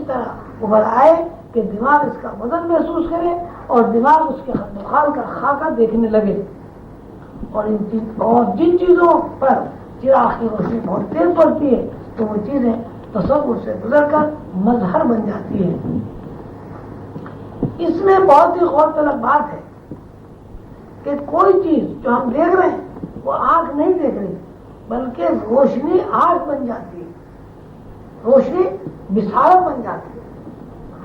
طرح ابھر آئے کہ دماغ اس کا وزن محسوس کرے اور دماغ اس کے خد و خال کا خاکہ دیکھنے لگے، اور جن چیزوں پر چراغ کی روشنی بہت تیز پڑتی ہے تو وہ چیزیں تصور سے گزر کر مظہر بن جاتی ہیں۔ اس میں بہت ہی غور طلب بات ہے کہ کوئی چیز جو ہم دیکھ رہے ہیں وہ آنکھ نہیں دیکھ رہی، بلکہ روشنی آنکھ بن جاتی ہے، روشنی بصارت بن جاتی ہے،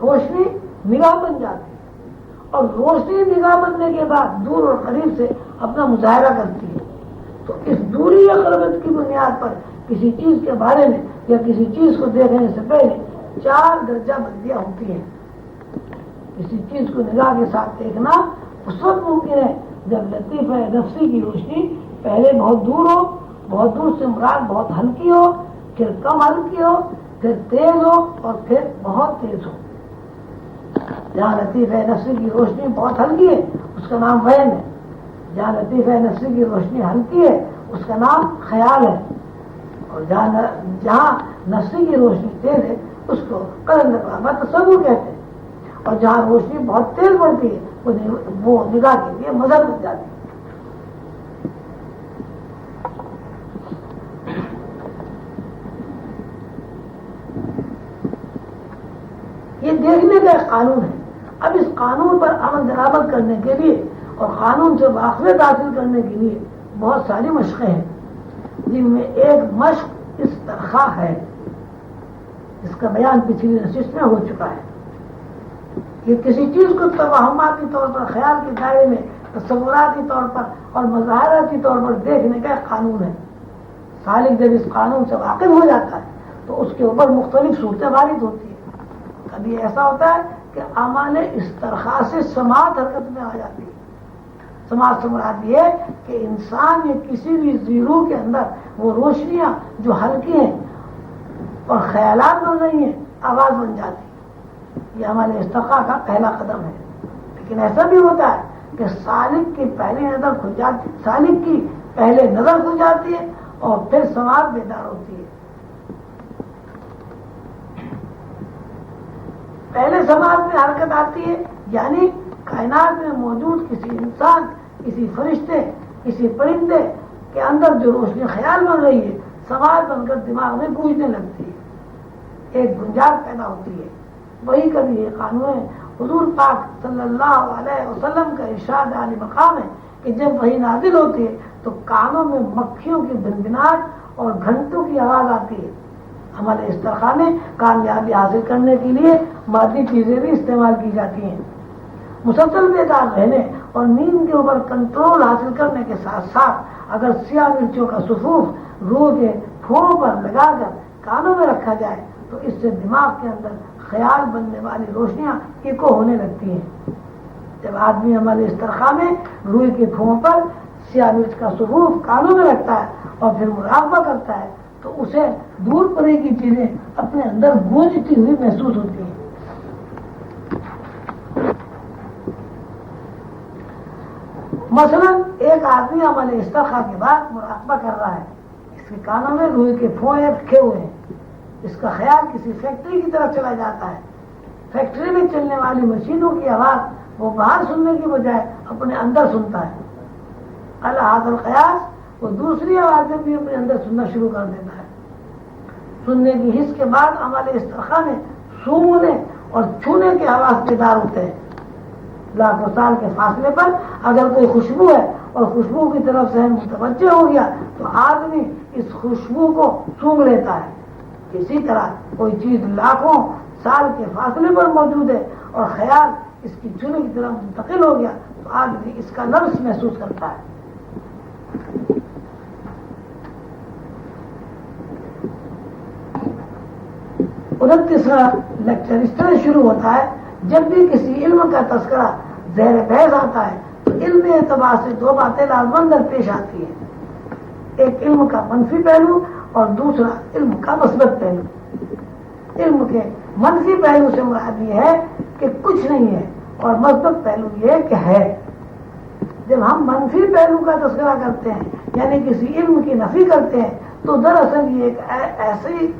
روشنی نگاہ بن جاتی ہے، اور روشنی نگاہ بننے کے بعد دور اور قریب سے اپنا مظاہرہ کرتی ہے۔ تو اس دوری یا قربت کی بنیاد پر کسی چیز کے بارے میں یا کسی چیز کو دیکھنے سے پہلے 4 درجہ بندیاں ہوتی ہیں۔ کسی چیز کو نگاہ کے ساتھ دیکھنا اس وقت ممکن ہے جب لطیفہ نفسی کی روشنی پہلے بہت دور ہو، بہت دور سے مراد بہت ہلکی ہو، پھر کم ہلکی ہو، پھر تیز ہو، اور پھر بہت تیز ہو۔ جہاں لطیفہ نفسی کی روشنی بہت ہلکی ہے اس کا نام وہم ہے، جہاں لطیفہ نفسی کی روشنی ہلکی ہے اس کا نام خیال ہے، اور جہاں نفسی کی روشنی تیز ہے اس کو قلم نقابہ تصور کہتے ہیں، اور جہاں روشنی بہت تیز پڑتی ہے وہ نگاہ کے لیے مظہر بن جاتی ہے۔ یہ دیکھنے کا ایک قانون ہے۔ اب اس قانون پر عمل درآمد کرنے کے لیے اور قانون سے واقفیت حاصل کرنے کے لیے بہت ساری مشقیں ہیں، جن میں ایک مشق استرخاء ہے، اس کا بیان پچھلی نشست میں ہو چکا ہے۔ یہ کسی چیز کو توہماتی طور پر خیال کے دائرے میں تصوراتی طور پر اور مظاہراتی طور پر دیکھنے کا ایک قانون ہے۔ سالک جب اس قانون سے واقف ہو جاتا ہے تو اس کے اوپر مختلف صورتیں وارد ہوتی ہیں۔ کبھی ایسا ہوتا ہے کہ اعمال استرخاء سے سماعت حرکت میں آ جاتی ہے۔ سماعت سے مراد یہ ہے کہ انسان یا کسی بھی زیرو کے اندر وہ روشنیاں جو ہلکی ہیں اور خیالات بن رہی ہیں آواز بن جاتی ہے۔ یہ ہمارے استرخاء کا پہلا قدم ہے۔ لیکن ایسا بھی ہوتا ہے کہ سالک کی پہلی نظر کھل جاتی، سالک کی پہلے نظر کھل جاتی ہے اور پھر سماعت بیدار ہوتی ہے۔ پہلے سماعت میں حرکت آتی ہے، یعنی کائنات میں موجود کسی انسان، کسی فرشتے، کسی پرندے کے اندر جو روشنی خیال بن رہی ہے سماعت بن کر دماغ میں گونجنے لگتی ہے، ایک گنجاش پیدا ہوتی ہے۔ وہی کبھی یہ قانون حضور پاک صلی اللہ علیہ وسلم کا ارشاد عالی مقام ہے کہ جب وحی نازل ہوتی ہے تو کانوں میں مکھیوں کی بھنبھناہٹ اور گھنٹوں کی آواز آتی ہے۔ ہمارے استرخاء میں کامیابی حاصل کرنے کے لیے مادی چیزیں بھی استعمال کی جاتی ہیں۔ مسلسل بیدار رہنے اور نیند کے اوپر کنٹرول حاصل کرنے کے ساتھ ساتھ اگر سیاہ مرچوں کا صفوف روح کے پھوڑوں پر لگا کر کانوں میں رکھا جائے تو اس سے دماغ کے اندر خیال بننے والی روشنیاں ایکو ہونے لگتی ہیں۔ جب آدمی عمل استرخاء میں روئی کے پھوڑوں پر سیاہ مرچ کا صفوف کانوں میں رکھتا ہے اور پھر مراقبہ کرتا ہے تو اسے دور پرے کی چیزیں اپنے اندر گونجتی ہوئی محسوس ہوتی ہیں۔ مثلا ایک آدمی عمل استرخاء کے بعد مراقبہ کر رہا ہے، اس کے کانوں میں روئی کے پھوڑے رکھے ہوئے ہیں، اس کا خیال کسی فیکٹری کی طرف چلا جاتا ہے۔ فیکٹری میں چلنے والی مشینوں کی آواز وہ باہر سننے کی بجائے اپنے اندر سنتا ہے۔ الحاظ القیاس وہ دوسری آوازیں بھی اپنے اندر سننا شروع کر دیتا ہے۔ سننے کی حس کے بعد عمل استرخاء میں سونگنے اور چھونے کی آواز بیدار ہوتے ہیں۔ لاکھوں سال کے فاصلے پر اگر کوئی خوشبو ہے اور خوشبو کی طرف سے متوجہ ہو گیا تو آدمی اس خوشبو کو سونگ لیتا ہے۔ اسی طرح کوئی چیز لاکھوں سال کے فاصلے پر موجود ہے اور خیال اس کی چھونے کی طرف منتقل ہو گیا تو آدمی اس کا لمس محسوس کرتا ہے۔ انتیسواں لیکچر اس طرح شروع ہوتا ہے، جب بھی کسی علم کا تذکرہ زیر بحث آتا ہے تو علم اعتبار سے 2 باتیں لازماً درپیش آتی ہیں، ایک علم کا منفی پہلو اور دوسرا علم کا مثبت پہلو۔ علم کے منفی پہلو سے مراد یہ ہے کہ کچھ نہیں ہے اور مثبت پہلو یہ ہے کہ ہے۔ جب ہم منفی پہلو کا تذکرہ کرتے ہیں یعنی کسی علم کی نفی کرتے ہیں تو دراصل یہ ایک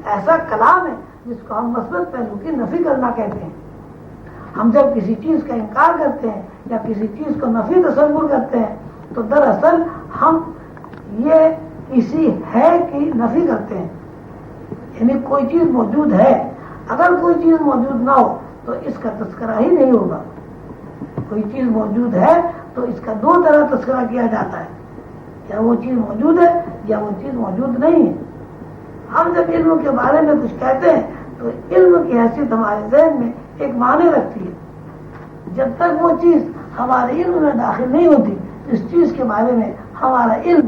ایسا کلام ہے جس کو ہم مثبت پہلو کی نفی کرنا کہتے ہیں. ہم جب کسی چیز کا انکار کرتے ہیں یا کسی چیز کو نفی تصور کرتے ہیں تو دراصل ہم یہ کسی ہے کی نفی کرتے ہیں. یعنی کوئی چیز موجود ہے، اگر کوئی چیز موجود نہ ہو تو اس کا تذکرہ ہی نہیں ہوگا. کوئی چیز موجود ہے تو اس کا دو طرح تذکرہ کیا جاتا ہے، یا وہ چیز موجود ہے یا وہ چیز موجود نہیں ہے. ہم جب علم کے بارے میں کچھ کہتے ہیں تو علم کی حیثیت ہمارے ذہن میں ایک معنی رکھتی ہے. جب تک وہ چیز ہمارے علم میں داخل نہیں ہوتی اس چیز کے بارے میں ہمارا علم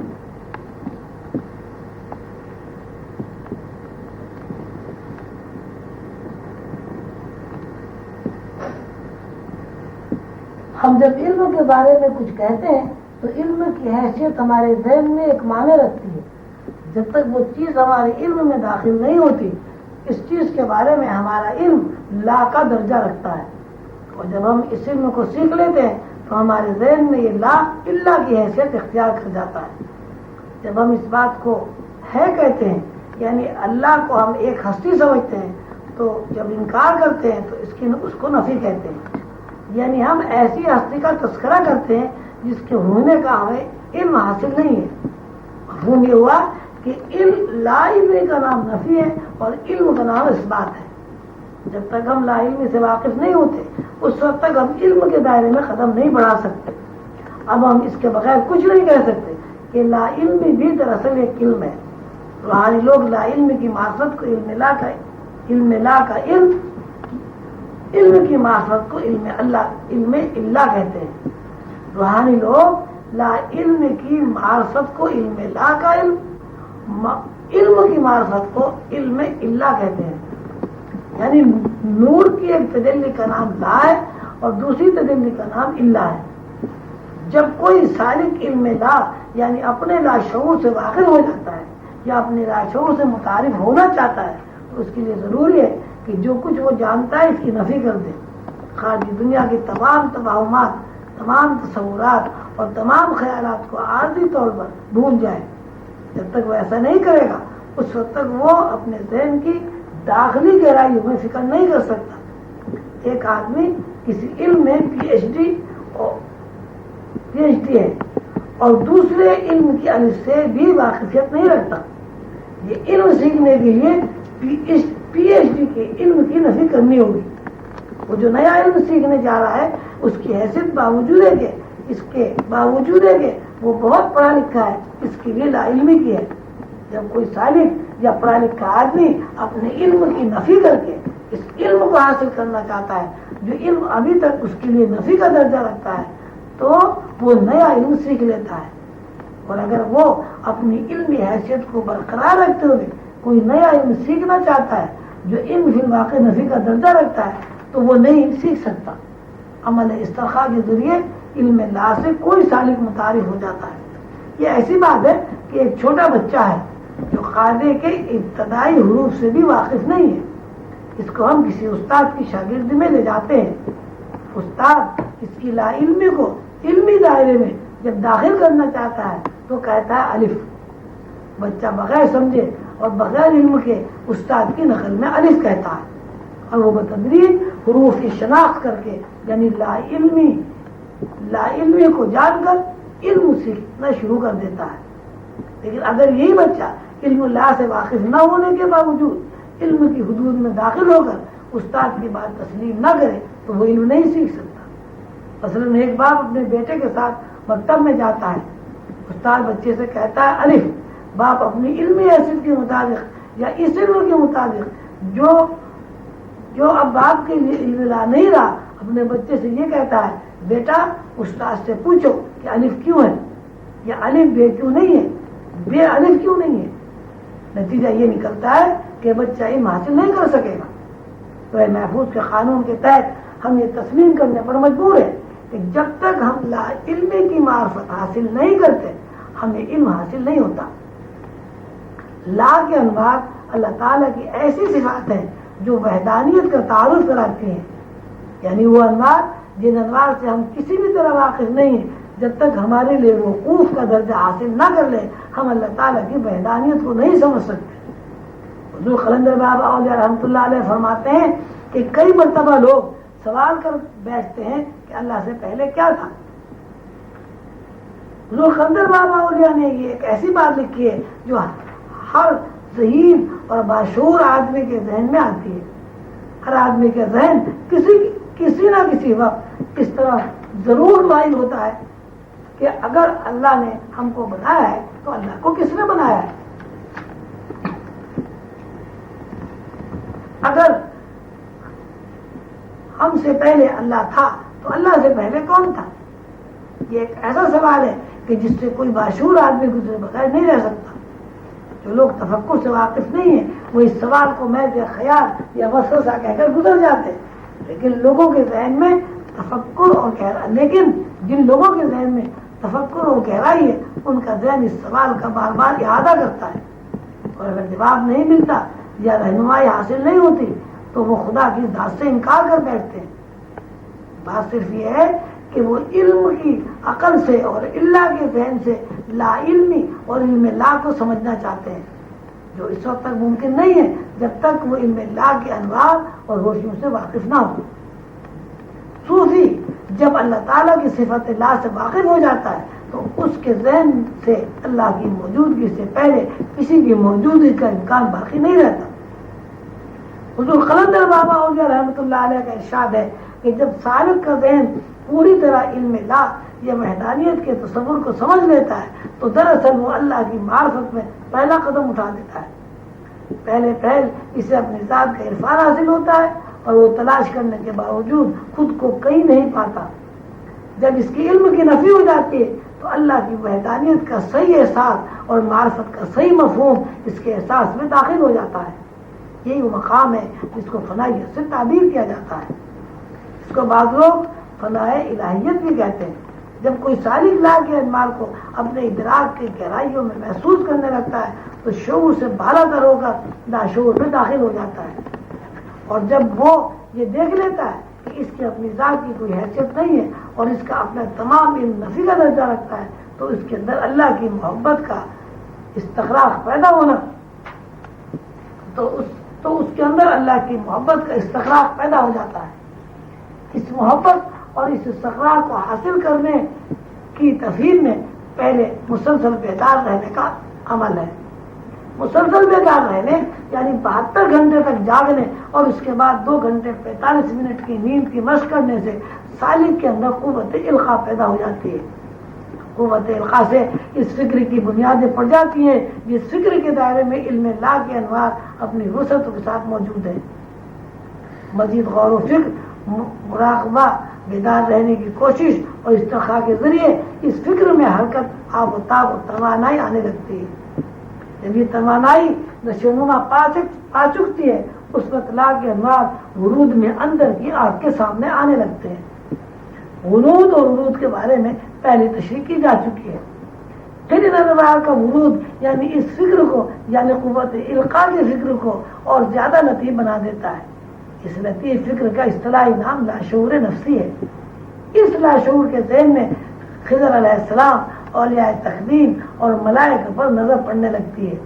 ہم جب علم کے بارے میں کچھ کہتے ہیں تو علم کی حیثیت ہمارے ذہن میں ایک معنی رکھتی ہے. جب تک وہ چیز ہمارے علم میں داخل نہیں ہوتی اس چیز کے بارے میں ہمارا علم لا کا درجہ رکھتا ہے. اور جب ہم اس علم کو سیکھ لیتے ہیں تو ہمارے ذہن میں یہ لا اللہ کی حیثیت اختیار کر جاتا ہے. جب ہم اس بات کو ہے کہتے ہیں یعنی اللہ کو ہم ایک ہستی سمجھتے ہیں تو جب انکار کرتے ہیں تو اس کو نفی کہتے ہیں. یعنی ہم ایسی ہستی کا تذکرہ کرتے ہیں جس کے ہونے کا ہمیں علم حاصل نہیں ہے. مفہوم یہ ہوا کہ لا علمی کا نام نفی ہے اور علم کا نام اس بات ہے. جب تک ہم لا علمی سے واقف نہیں ہوتے اس وقت تک ہم علم کے دائرے میں قدم نہیں بڑھا سکتے. اب ہم اس کے بغیر کچھ نہیں کہہ سکتے کہ لا علمی بھی دراصل ایک علم ہے. روحانی لوگ لا علمی کی معرفت کو علم لا کا علم کی معرفت کو علم اللہ کہتے ہیں. روحانی لوگ لا علم کی معرفت کو علم لا کا علم کی معرفت کو علم اللہ کہتے ہیں. یعنی نور کی ایک تجلی کا نام لا ہے اور دوسری تجلی کا نام اللہ ہے. جب کوئی سالک علم لا یعنی اپنے لاشعور سے واقف ہو جاتا ہے یا اپنے لاشعور سے متعارف ہونا چاہتا ہے تو اس کے لیے ضروری ہے کہ جو کچھ وہ جانتا ہے اس کی نفی کر دے. خارجی دنیا کی تمام توہمات، تمام تصورات اور تمام خیالات کو عارضی طور پر بھول جائے. جب تک وہ ایسا نہیں کرے گا اس وقت تک وہ اپنے ذہن کی داخلی گہرائیوں میں فکر نہیں کر سکتا. ایک آدمی کسی علم میں پی ایچ ڈی ہے اور دوسرے علم کی الف سے بھی واقفیت نہیں رکھتا. یہ علم سیکھنے کے لیے پی ایچ ڈی کے علم کی نفی کرنی ہوگی. وہ جو نیا علم سیکھنے جا رہا ہے اس کی حیثیت باوجود ہے کہ وہ بہت پڑھا لکھا ہے اس کے لیے لا علمی کی ہے. جب کوئی سالک یا پڑھا لکھا آدمی اپنے علم کی نفی کر کے اس علم کو حاصل کرنا چاہتا ہے جو علم ابھی تک اس کے لیے نفی کا درجہ رکھتا ہے تو وہ نیا علم سیکھ لیتا ہے. اور اگر وہ اپنی علمی حیثیت کو برقرار رکھتے ہوئے کوئی نیا علم سیکھنا چاہتا ہے جو علم فی الواقع نفی کا درجہ رکھتا ہے تو وہ نہیں سیکھ سکتا. عمل استرخاء کے ذریعے علم لا سے کوئی سالک متعارف ہو جاتا ہے. یہ ایسی بات ہے کہ ایک چھوٹا بچہ ہے جو قاعدے کے ابتدائی حروف سے بھی واقف نہیں ہے. اس کو ہم کسی استاد کی شاگردی میں لے جاتے ہیں. استاد اس کی لا علمی کو علمی دائرے میں جب داخل کرنا چاہتا ہے تو کہتا ہے الف. بچہ بغیر سمجھے اور بغیر علم کے استاد کی نقل میں الف کہتا ہے اور وہ بتدریج حروف کی شناخت کر کے یعنی لا علمی کو جان کر علم سیکھنا شروع کر دیتا ہے. لیکن اگر یہی بچہ علم لا سے واقف نہ ہونے کے باوجود علم کی حدود میں داخل ہو کر استاد کی بات تسلیم نہ کرے تو وہ علم نہیں سیکھ سکتا. مثلاً ایک باپ اپنے بیٹے کے ساتھ مکتب میں جاتا ہے. استاد بچے سے کہتا ہے الف. باپ اپنی علمی حیثیت کے مطابق یا اس علم کے مطابق جو اب باپ کے لیے علم لا نہیں رہا اپنے بچے سے یہ کہتا ہے بیٹا استاد سے پوچھو کہ الف کیوں ہے یا الف بے کیوں نہیں ہے، بے الف کیوں نہیں ہے. نتیجہ یہ نکلتا ہے کہ بچہ علم حاصل نہیں کر سکے گا. تو محفوظ کے قانون کے تحت ہم یہ تسلیم کرنے پر مجبور ہیں کہ جب تک ہم لا علمی کی معرفت حاصل نہیں کرتے ہمیں علم حاصل نہیں ہوتا. لا کے انوار اللہ تعالیٰ کی ایسی صفات ہیں جو وحدانیت کا تعارف کراتی ہیں. یعنی وہ انوار جن انوار سے ہم کسی بھی طرح واقف نہیں ہیں جب تک ہمارے لیے وقوف کا درجہ حاصل نہ کر لے ہم اللہ تعالیٰ کی وحدانیت کو نہیں سمجھ سکتے. حضور قلندر بابا اولیاء رحمۃ اللہ علیہ فرماتے ہیں کہ کئی مرتبہ لوگ سوال کر بیٹھتے ہیں کہ اللہ سے پہلے کیا تھا. حضور قلندر بابا اولیاء نے یہ ایک ایسی بات لکھی ہے جو ہر ذہین اور باشعور آدمی کے ذہن میں آتی ہے. ہر آدمی کے ذہن کسی نہ کسی وقت اس طرح ضرور مائل ہوتا ہے کہ اگر اللہ نے ہم کو بنایا ہے تو اللہ کو کس نے بنایا ہے. اگر ہم سے پہلے اللہ تھا تو اللہ سے پہلے کون تھا. یہ ایک ایسا سوال ہے کہ جس سے کوئی باشعور آدمی گزرے بغیر نہیں رہ سکتا. جو لوگ تفکر سے واقف نہیں ہیں وہ اس سوال کو محض خیال یا وسوسہ کہہ کر گزر جاتے ہیں. لیکن لوگوں کے ذہن میں تفکر اور لیکن جن لوگوں کے ذہن میں تفکر اور گہرائی ہے ان کا ذہن اس سوال کا بار بار اعادہ کرتا ہے. اور اگر جواب نہیں ملتا یا رہنمائی حاصل نہیں ہوتی تو وہ خدا کی ذات سے انکار کر بیٹھتے ہیں. بات صرف یہ ہے کہ وہ علم کی عقل سے اور اللہ کے ذہن سے لا علمی اور علم لا کو سمجھنا چاہتے ہیں، جو اس وقت تک ممکن نہیں ہے جب تک وہ علم لا کے انوار اور روشنیوں سے واقف نہ ہو. صوفی جب اللہ تعالیٰ کی صفت لا سے واقف ہو جاتا ہے تو اس کے ذہن سے اللہ کی موجودگی سے پہلے کسی کی موجودگی کا امکان باقی نہیں رہتا. حضور قلندر بابا اولیاء رحمۃ اللہ علیہ کا ارشاد ہے کہ جب سالک کا ذہن پوری طرح علم لا یا وحدانیت کے تصور کو سمجھ لیتا ہے تو دراصل وہ اللہ کی معرفت میں پہلا قدم اٹھا دیتا ہے. پہل اسے اپنی ذات کا عرفان حاصل ہوتا ہے اور وہ تلاش کرنے کے باوجود خود کو کہیں نہیں پاتا. جب اس کی علم کی نفی ہو جاتی ہے تو اللہ کی وحدانیت کا صحیح احساس اور معرفت کا صحیح مفہوم اس کے احساس میں داخل ہو جاتا ہے. یہی وہ مقام ہے جس کو فنائیت سے تعبیر کیا جاتا ہے. اس کو بعض لوگ فناء الہیت بھی کہتے ہیں. جب کوئی سالک لا کے انوار کو اپنے ادراک کی گہرائیوں میں محسوس کرنے لگتا ہے تو شعور سے بالا تر ہو کر لاشعور میں داخل ہو جاتا ہے. اور جب وہ یہ دیکھ لیتا ہے کہ اس کی اپنی ذات کی کوئی حیثیت نہیں ہے اور اس کا اپنا تمام علم نفی کا درجہ رکھتا ہے تو اس کے اندر اللہ کی محبت کا استخراج پیدا ہونا تو اس کے اندر اللہ کی محبت کا استخراج پیدا ہو جاتا ہے. اس محبت اور اس استقرار کو حاصل کرنے کی تفہیم میں پہلے مسلسل بیدار رہنے کا عمل ہے. مسلسل بیدار رہنے یعنی 72 گھنٹے تک جاگنے اور اس کے بعد 2 گھنٹے 45 منٹ کی نیند کی مشق کرنے سے سالک کے اندر قوت القاء پیدا ہو جاتی ہے. قوت القاء سے اس فکر کی بنیادیں پڑ جاتی ہیں جس فکر کے دائرے میں علم لا کے انوار اپنی وسعت کے ساتھ موجود ہے. مزید غور و فکر، مراقبہ، بیدار رہنے کی کوشش اور استرخاء کے ذریعے اس فکر میں حرکت، آب و تاب و توانائی آنے لگتی ہے. جب یہ توانائی نشوونما پا چکتی ہے اس وقت لا کے انوار ورود میں اندر کی آنکھ کے سامنے آنے لگتے ہیں. ورود اور ورود کے بارے میں پہلے تشریح کی جا چکی ہے. پھر ان انوار کا ورود یعنی اس فکر کو یعنی قوت القاء کے فکر کو اور زیادہ لطیف بنا دیتا ہے. اس لطیف فکر کا اصطلاحی نام لاشعور نفسی ہے. اس لاشعور کے ذہن میں خضر علیہ السلام، اولیاء تقدیم اور ملائکہ پر نظر پڑنے لگتی ہے.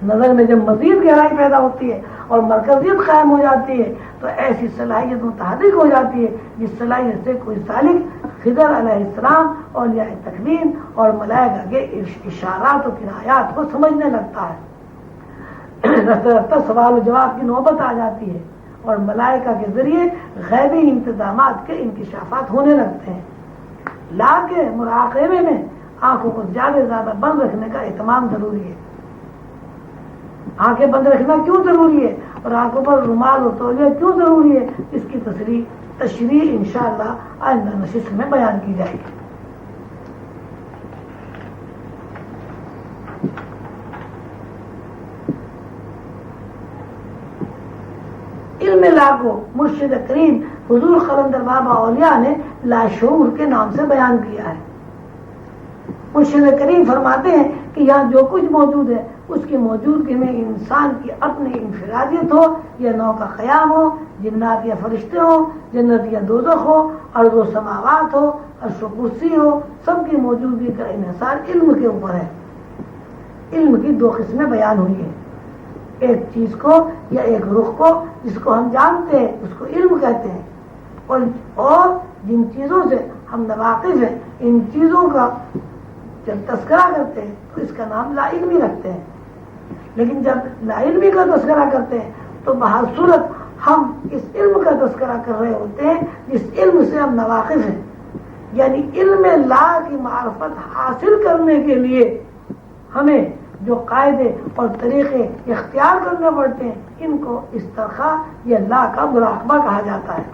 نظر میں جب مزید گہرائی پیدا ہوتی ہے اور مرکزیت قائم ہو جاتی ہے تو ایسی صلاحیت متحرک ہو جاتی ہے جس صلاحیت سے کوئی سالک خضر علیہ السلام، اولیاء تقدیم اور ملائکہ کے اشارات و کنایات کو سمجھنے لگتا ہے. رفتہ رفتہ سوال و جواب کی نوبت آ جاتی ہے اور ملائکہ کے ذریعے غیبی انتظامات کے انکشافات ہونے لگتے ہیں. لا کے مراقبے میں آنکھوں کو زیادہ بند رکھنے کا اہتمام ضروری ہے. آنکھیں بند رکھنا کیوں ضروری ہے اور آنکھوں پر رومال اور تولیہ کیوں ضروری ہے، اس کی تشریح انشاءاللہ آئندہ نشست میں بیان کی جائے گی. علم لا کو مرشد کریم حضور قلندر بابا اولیاء نے لاشعور کے نام سے بیان کیا ہے. مرشد کریم فرماتے ہیں کہ یہاں جو کچھ موجود ہے اس کی موجودگی میں انسان کی اپنی انفرادیت ہو یا نو کا قیام ہو، جنات یا فرشتے ہو، جنت یا دوزخ ہو، ارض و سماوات ہو، عرش و کرسی ہو، سب کی موجودگی کا انحصار علم کے اوپر ہے. علم کی 2 قسمیں بیان ہوئی ہیں. ایک چیز کو یا ایک رخ کو جس کو ہم جانتے ہیں اس کو علم کہتے ہیں، اور جن چیزوں سے ہم ناواقف ہیں ان چیزوں کا جب تذکرہ کرتے ہیں تو اس کا نام لا علمی رکھتے ہیں۔ لیکن جب لا علمی کا تذکرہ کرتے ہیں تو بہر صورت ہم اس علم کا تذکرہ کر رہے ہوتے ہیں جس علم سے ہم ناواقف ہیں، یعنی علم لا کی معرفت حاصل کرنے کے لیے ہمیں جو قاعدے اور طریقے اختیار کرنے پڑتے ہیں ان کو استرخاء یا لا کا مراقبہ کہا جاتا ہے۔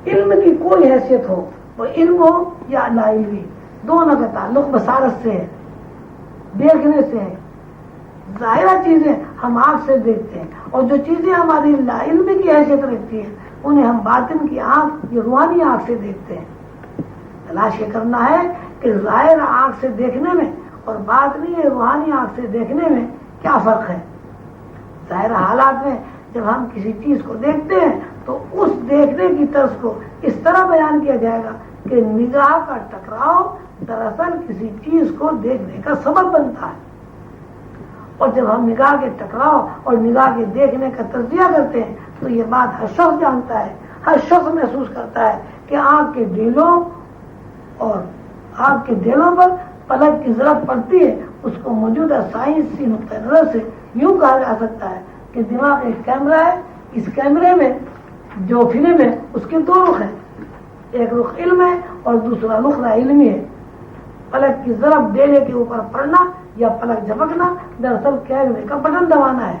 علم کی کوئی حیثیت ہو، وہ علم ہو یا لا علمی، دونوں کا تعلق بصارت سے ہے، دیکھنے سے ہے۔ ظاہرہ چیزیں ہم آنکھ سے دیکھتے ہیں، اور جو چیزیں ہماری لا علمی کی حیثیت رکھتی ہیں انہیں ہم باطن کی آنکھ یا روحانی آنکھ سے دیکھتے ہیں۔ تلاش یہ کرنا ہے کہ ظاہر آنکھ سے دیکھنے میں اور باطنی یا روحانی آنکھ سے دیکھنے میں کیا فرق ہے۔ ظاہر حالات میں جب ہم کسی چیز کو دیکھتے ہیں تو اس دیکھنے کی طرز کو اس طرح بیان کیا جائے گا کہ نگاہ کا ٹکراؤ دراصل کسی چیز کو دیکھنے کا سبب بنتا ہے، اور جب ہم نگاہ کے ٹکراؤ اور نگاہ کے دیکھنے کا تجزیہ کرتے ہیں تو یہ بات ہر شخص جانتا ہے، ہر شخص محسوس کرتا ہے کہ آنکھ کے دلوں پر پلک کی ضرورت پڑتی ہے۔ اس کو موجودہ سائنسی نقطہ نظر سے یوں کہا جا سکتا ہے کہ دماغ ایک کیمرہ ہے، اس کیمرے میں جو فلم ہے اس کے دو رخ ہیں، ایک رخ علم ہے اور دوسرا رخ لا علمی ہے۔ پلک کی ضرب ڈیلے کے اوپر پڑنا یا پلک جھپکنا دراصل کیمرے کا بٹن دبانا ہے۔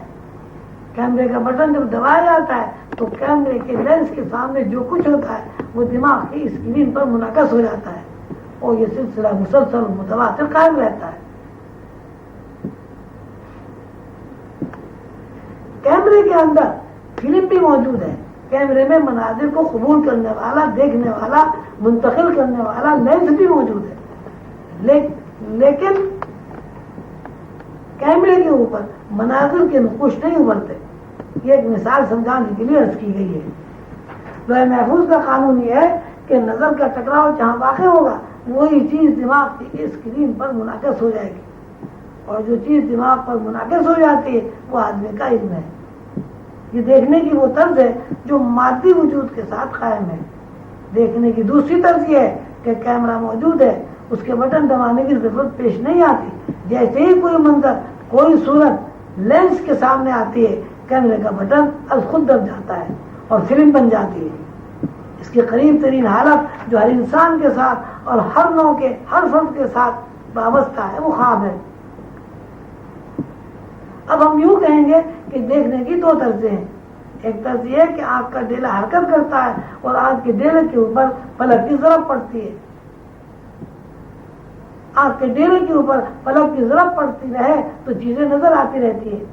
کیمرے کا بٹن جب دبایا جاتا ہے تو کیمرے کے لینس کے سامنے جو کچھ ہوتا ہے وہ دماغ کی اسکرین پر منعکس ہو جاتا ہے، اور یہ سلسلہ مسلسل متواتر قائم رہتا ہے۔ کیمرے کے اندر فلم بھی موجود ہے، کیمرے میں مناظر کو قبول کرنے والا، دیکھنے والا، منتقل کرنے والا لینس بھی موجود ہے، لیکن کیمرے کے اوپر مناظر کے نقوش نہیں ابھرتے۔ یہ ایک مثال سمجھانے کے لیے عرض کی گئی ہے۔ لوح محفوظ کا قانون یہ ہے کہ نظر کا ٹکراؤ جہاں واقع ہوگا وہی چیز دماغ کی اسکرین پر منعکس ہو جائے گی، اور جو چیز دماغ پر منعکس ہو جاتی ہے وہ آدمی کا علم ہے۔ یہ دیکھنے کی وہ طرز ہے جو مادی وجود کے ساتھ قائم ہے۔ دیکھنے کی دوسری طرز یہ ہے کہ کیمرہ موجود ہے، اس کے بٹن دبانے کی ضرورت پیش نہیں آتی۔ جیسے ہی کوئی منظر، کوئی صورت لینس کے سامنے آتی ہے، کیمرے کا بٹن از خود دب جاتا ہے اور فلم بن جاتی ہے۔ اس کی قریب ترین حالت جو ہر انسان کے ساتھ اور ہر نوع کے ہر فرد کے ساتھ وابستہ ہے وہ خواب ہے۔ اب ہم یوں کہیں گے کہ دیکھنے کی دو طرزیں ہیں۔ ایک طرز یہ ہے کہ آنکھ کا ڈیلا حرکت کرتا ہے اور آنکھ کے ڈیلے کے اوپر پلک کی ضرب پڑتی ہے۔ آنکھ کے ڈیلے کے اوپر پلک کی ضرب پڑتی رہے تو چیزیں نظر آتی رہتی ہے،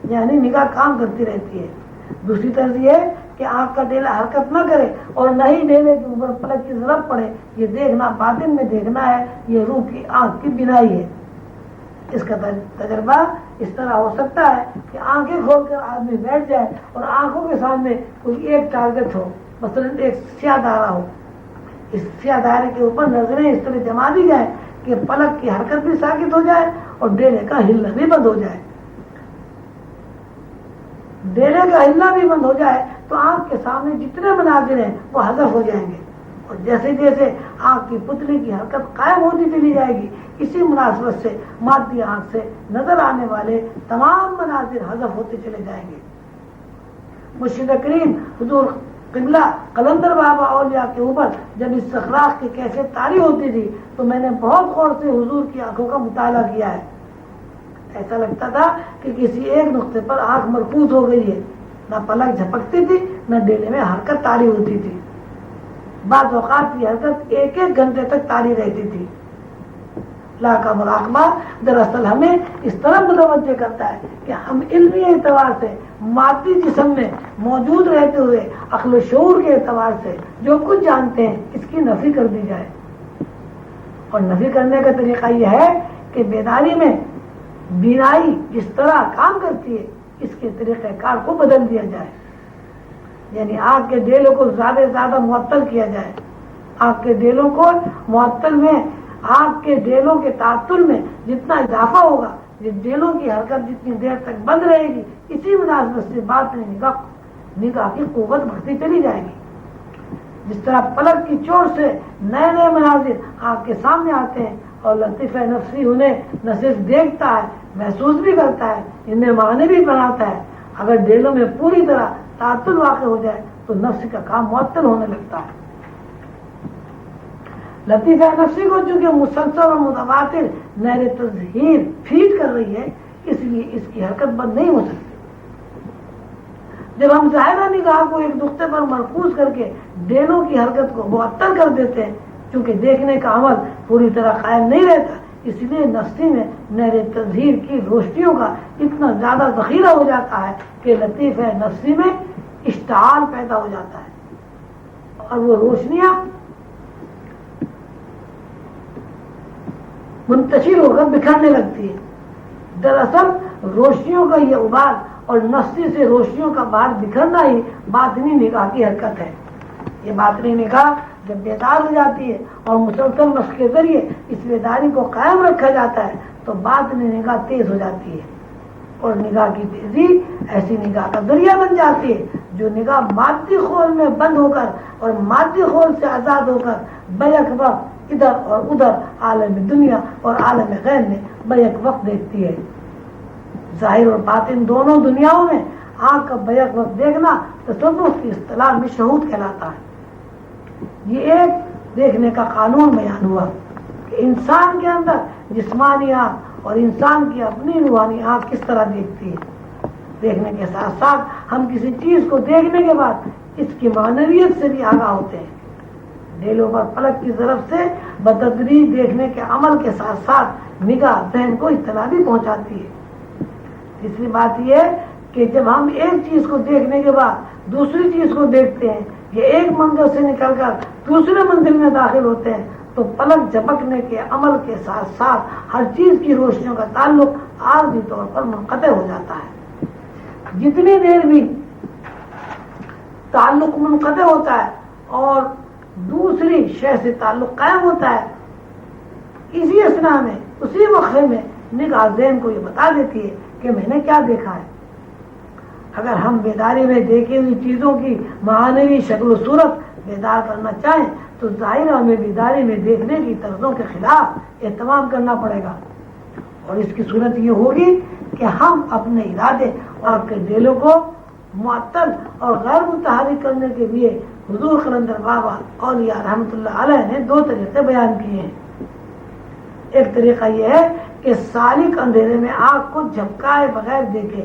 یعنی نگاہ کام کرتی رہتی ہے۔ دوسری طرز یہ ہے کہ آنکھ کا ڈیلا حرکت نہ کرے اور نہ ہی ڈیلے کے اوپر پلک کی ضرب پڑے۔ یہ دیکھنا باطن میں دیکھنا ہے، یہ روح کی آنکھ کی بینائی ہے۔ اس کا تجربہ اس طرح ہو سکتا ہے کہ آنکھیں کھول کر آدمی بیٹھ جائے اور آنکھوں کے سامنے کوئی ایک ٹارگٹ ہو، مثلا ایک سیاہ دائرہ ہو، اس سیاہ دائرے کے اوپر نظریں اس طرح جما دی جائیں کہ پلک کی حرکت بھی ساکت ہو جائے اور ڈیلے کا ہلنا بھی بند ہو جائے۔ ڈیلے کا ہلنا بھی بند ہو جائے تو آنکھ کے سامنے جتنے مناظر ہیں وہ حذف ہو جائیں گے، اور جیسے جیسے آنکھ کی پتلی کی حرکت قائم ہوتی چلی جائے گی اسی مناسبت سے مادی آنکھ سے نظر آنے والے تمام مناظر حذف ہوتے چلے جائیں گے۔ مرشد کریم حضور قبلہ قلندر بابا اولیاء کے اوپر جب استخراج کی کیفیت طاری ہوتی تھی تو میں نے بہت غور سے حضور کی آنکھوں کا مطالعہ کیا ہے۔ ایسا لگتا تھا کہ کسی ایک نقطے پر آنکھ مرکوز ہو گئی ہے، نہ پلک جھپکتی تھی نہ ڈیلے میں حرکت طاری ہوتی تھی۔ بعض اوقات کی حرکت ایک ایک گھنٹے تک طاری رہتی تھی۔ لا کا مراقبہ دراصل ہمیں اس طرح متوجہ کرتا ہے کہ ہم علمی اعتبار سے مادی جسم میں موجود رہتے ہوئے عقل و شعور کے اعتبار سے جو کچھ جانتے ہیں اس کی نفی کر دی جائے، اور نفی کرنے کا طریقہ یہ ہے کہ بیداری میں بینائی جس طرح کام کرتی ہے اس کے طریقہ کار کو بدل دیا جائے، یعنی آنکھ کے ڈیلوں کو زیادہ سے زیادہ معطل کیا جائے۔ آنکھ کے ڈیلوں کو معطل میں، آنکھ کے ڈیلوں کے تعطل میں جتنا اضافہ ہوگا یہ دلوں کی حرکت جتنی دیر تک بند رہے گی اسی مناسبت سے باطنی نگاہ کی قوت بڑھتی چلی جائے گی. جس طرح پلک کی چوٹ سے نئے نئے مناظر آنکھ کے سامنے آتے ہیں اور لطیفہ نفسی انہیں نہ صرف دیکھتا ہے محسوس بھی کرتا ہے انہیں معنی بھی بناتا ہے. اگر دلوں میں پوری طرح تعطل واقع ہو جائے تو نفس کا کام معطل ہونے لگتا ہے. لطیفہ نفسی کو چونکہ مسلسل اور متواتر نہر تظہیر فیڈ کر رہی ہے اس لیے اس کی حرکت بند نہیں ہو سکتی. جب ہم ظاہرہ نگاہ کو ایک نقطے پر مرکوز کر کے دلوں کی حرکت کو معطل کر دیتے ہیں چونکہ دیکھنے کا عمل پوری طرح قائم نہیں رہتا اس لیے نفسی میں نہر تظہیر کی روشنیوں کا اتنا زیادہ ذخیرہ ہو جاتا ہے کہ لطیفہ نفسی میں اشتعال پیدا ہو جاتا ہے اور وہ روشنیاں منتشر ہو کر بکھرنے لگتی ہے. دراصل روشنیوں کا یہ ابال اور نفسی سے روشنیوں کا باہر بکھرنا ہی باطنی نگاہ کی حرکت ہے. یہ باطنی نگاہ جب بیدار ہو جاتی ہے اور مسلسل مشق کے ذریعے اس بیداری کو قائم رکھا جاتا ہے تو باطنی نگاہ تیز ہو جاتی ہے اور نگاہ کی تیزی ایسی نگاہ کا ذریعہ بن جاتی ہے جو نگاہ مادی خول میں بند ہو کر اور مادی خول سے آزاد ہو کر بیک وقت ادھر اور ادھر عالم دنیا اور عالم غیب میں بیک وقت دیکھتی ہے. ظاہر اور باطن دونوں دنیاؤں میں آنکھ کا بیک وقت دیکھنا تصوف کی اصطلاح میں شہود کہلاتا ہے. یہ ایک دیکھنے کا قانون بیان ہوا کہ انسان کے اندر جسمانی آنکھ اور انسان کی اپنی روحانی آنکھ کس طرح دیکھتی ہے. دیکھنے کے ساتھ ساتھ ہم کسی چیز کو دیکھنے کے بعد اس کی معنویت سے بھی آگاہ ہوتے ہیں. دلوں پر پلک کی طرف سے بتدریج دیکھنے کے عمل کے ساتھ ساتھ نگاہ ذہن کو اطلاع بھی پہنچاتی ہے. تیسری بات یہ ہے کہ جب ہم ایک چیز کو دیکھنے کے بعد دوسری چیز کو دیکھتے ہیں یا ایک منزل سے نکل کر دوسرے منزل میں داخل ہوتے ہیں تو پلک جھپکنے کے عمل کے ساتھ ساتھ ہر چیز کی روشنیوں کا تعلق عارضی طور پر منقطع ہو جاتا ہے. جتنی دیر بھی تعلق منقطع ہوتا ہے اور دوسری شے سے تعلق قائم ہوتا ہے اسی اثنا میں اسی وقفے میں نگاہ ذہن کو یہ بتا دیتی ہے کہ میں نے کیا دیکھا ہے. اگر ہم بیداری میں دیکھی ہوئی چیزوں کی معنوی شکل و صورت بیدار کرنا چاہیں تو ظاہر ہمیں بیداری میں دیکھنے کی طرزوں کے خلاف اہتمام کرنا پڑے گا اور اس کی صورت یہ ہوگی کہ ہم اپنے ارادے اور اپنے دلوں کو معطل اور غیر متحرک کرنے کے لیے حضور قلندر بابا اولیاء رحمۃ اللہ علیہ نے دو طریقے بیان کیے ہیں. ایک طریقہ یہ ہے کہ سالک اندھیرے میں آنکھ کو جھپکائے بغیر دیکھے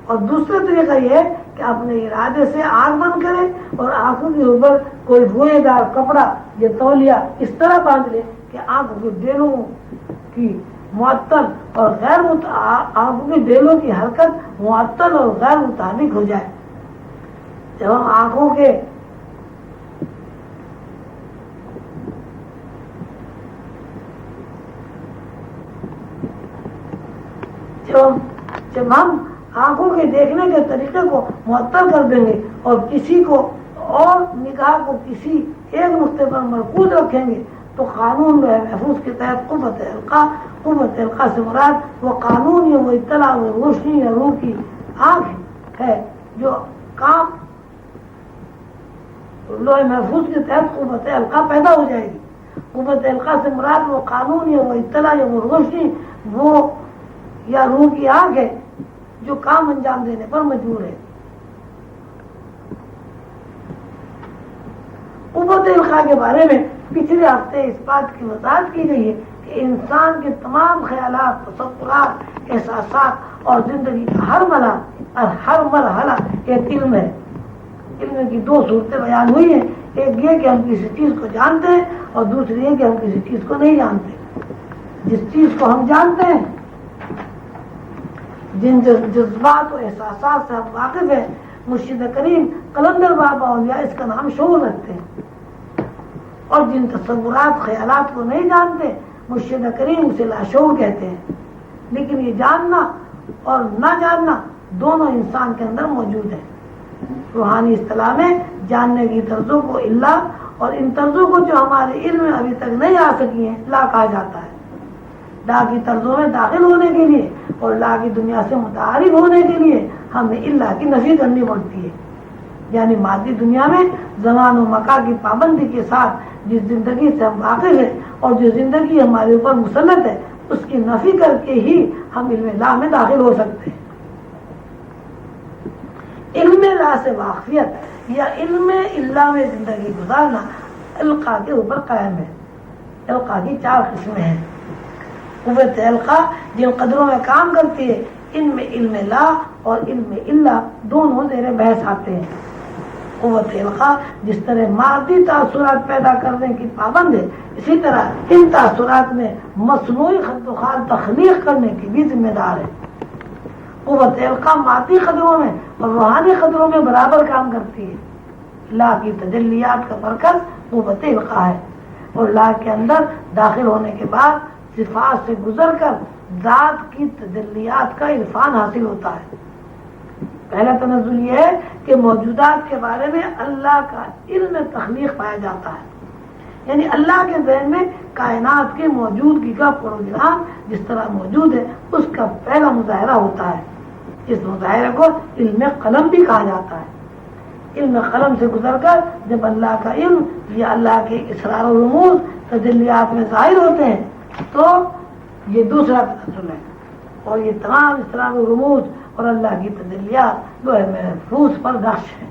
اور دوسرا طریقہ یہ ہے کہ اپنے ارادے سے آنکھ بند کرے اور آنکھوں کے اوپر کوئی روئے دار کپڑا یا تولیہ اس طرح باندھ لے کہ آنکھوں کے دلوں کی معطل اور آنکھوں کے دلوں کی حرکت معطل اور غیر مطابق ہو جائے. جب ہم آنکھوں کے جب ہم آنکھوں کے دیکھنے کے طریقے کو معطل کر دیں گے اور کسی کو اور نگاہ کو کسی ایک نقطے پر مرکوز رکھیں گے تو قانون محفوظ کے تحت قوت القا سے مراد وہ قانون یا وہ اطلاع وہ روشنی یا روح کی آنکھ ہے جو کام لوح محفوظ کے تحت قوت القا پیدا ہو جائے گی. قوت القا سے مراد وہ قانون یا وہ اطلاع یا وہ روشنی وہ یا روح کی آنکھ ہے جو کام انجام دینے پر مجبور ہے. قوت القا کے بارے میں پچھلے ہفتے اس بات کی وضاحت کی گئی ہے کہ انسان کے تمام خیالات تصورات احساسات اور زندگی کا ہر مرحلہ ایک علم ہے. علم کی دو صورتیں بیان ہوئی ہیں. ایک یہ کہ ہم کسی چیز کو جانتے ہیں اور دوسری یہ کہ ہم کسی چیز کو نہیں جانتے. جس چیز کو ہم جانتے ہیں جن جذبات و احساسات سے ہم واقف ہیں مرشد کریم قلندر بابا اولیاء اس کا نام شعور رکھتے ہیں اور جن تصورات خیالات کو نہیں جانتے مرشد کریم اسے لاشعور کہتے ہیں. لیکن یہ جاننا اور نہ جاننا دونوں انسان کے اندر موجود ہے. روحانی اصطلاح میں جاننے کی طرزوں کو اللہ اور ان طرزوں کو جو ہمارے علم میں ابھی تک نہیں آ سکی ہیں لا کہا جاتا ہے. لا کی طرزوں میں داخل ہونے کے لیے اور لا کی دنیا سے متعارف ہونے کے لیے ہمیں اللہ کی نفی کرنی پڑتی ہے. یعنی مادی دنیا میں زمان و مکان کی پابندی کے ساتھ جس زندگی سے ہم واقف ہیں اور جو زندگی ہمارے اوپر مسلط ہے اس کی نفی کر کے ہی ہم علم لا میں داخل ہو سکتے ہیں. علم لا سے واقفیت یا علم اللہ میں زندگی گزارنا القا کے اوپر قائم ہے. القا کی 4 قسمیں ہیں. قوت القا جن قدروں میں کام کرتی ہے ان میں علم لا اور علم اللہ دونوں زیر بحث آتے ہیں. قوت القا جس طرح مادی تاثرات پیدا کرنے کی پابند ہے اسی طرح ان تاثرات میں مصنوعی خد و خال تخلیق کرنے کی بھی ذمہ دار ہے. قوت القا مادی قدروں میں اور روحانی قدروں میں برابر کام کرتی ہے. لا کی تجلیات کا مرکز قوت القا ہے اور لا کے اندر داخل ہونے کے بعد صفات سے گزر کر ذات کی تجلیات کا عرفان حاصل ہوتا ہے. پہلا تنزل یہ ہے کہ موجودات کے بارے میں اللہ کا علم تخلیق پایا جاتا ہے. یعنی اللہ کے ذہن میں کائنات کی موجودگی کا پروگرام جس طرح موجود ہے اس کا پہلا مظاہرہ ہوتا ہے. اس مظاہرے کو علم قلم بھی کہا جاتا ہے. علم قلم سے گزر کر جب اللہ کا علم یا اللہ کے اسرار و رموز تجلیات میں ظاہر ہوتے ہیں تو یہ دوسرا تنزل ہے. اور یہ تمام اسرار و رموز اور اللہ کی تجلیات جو ہے محفوظ پر نقش ہے.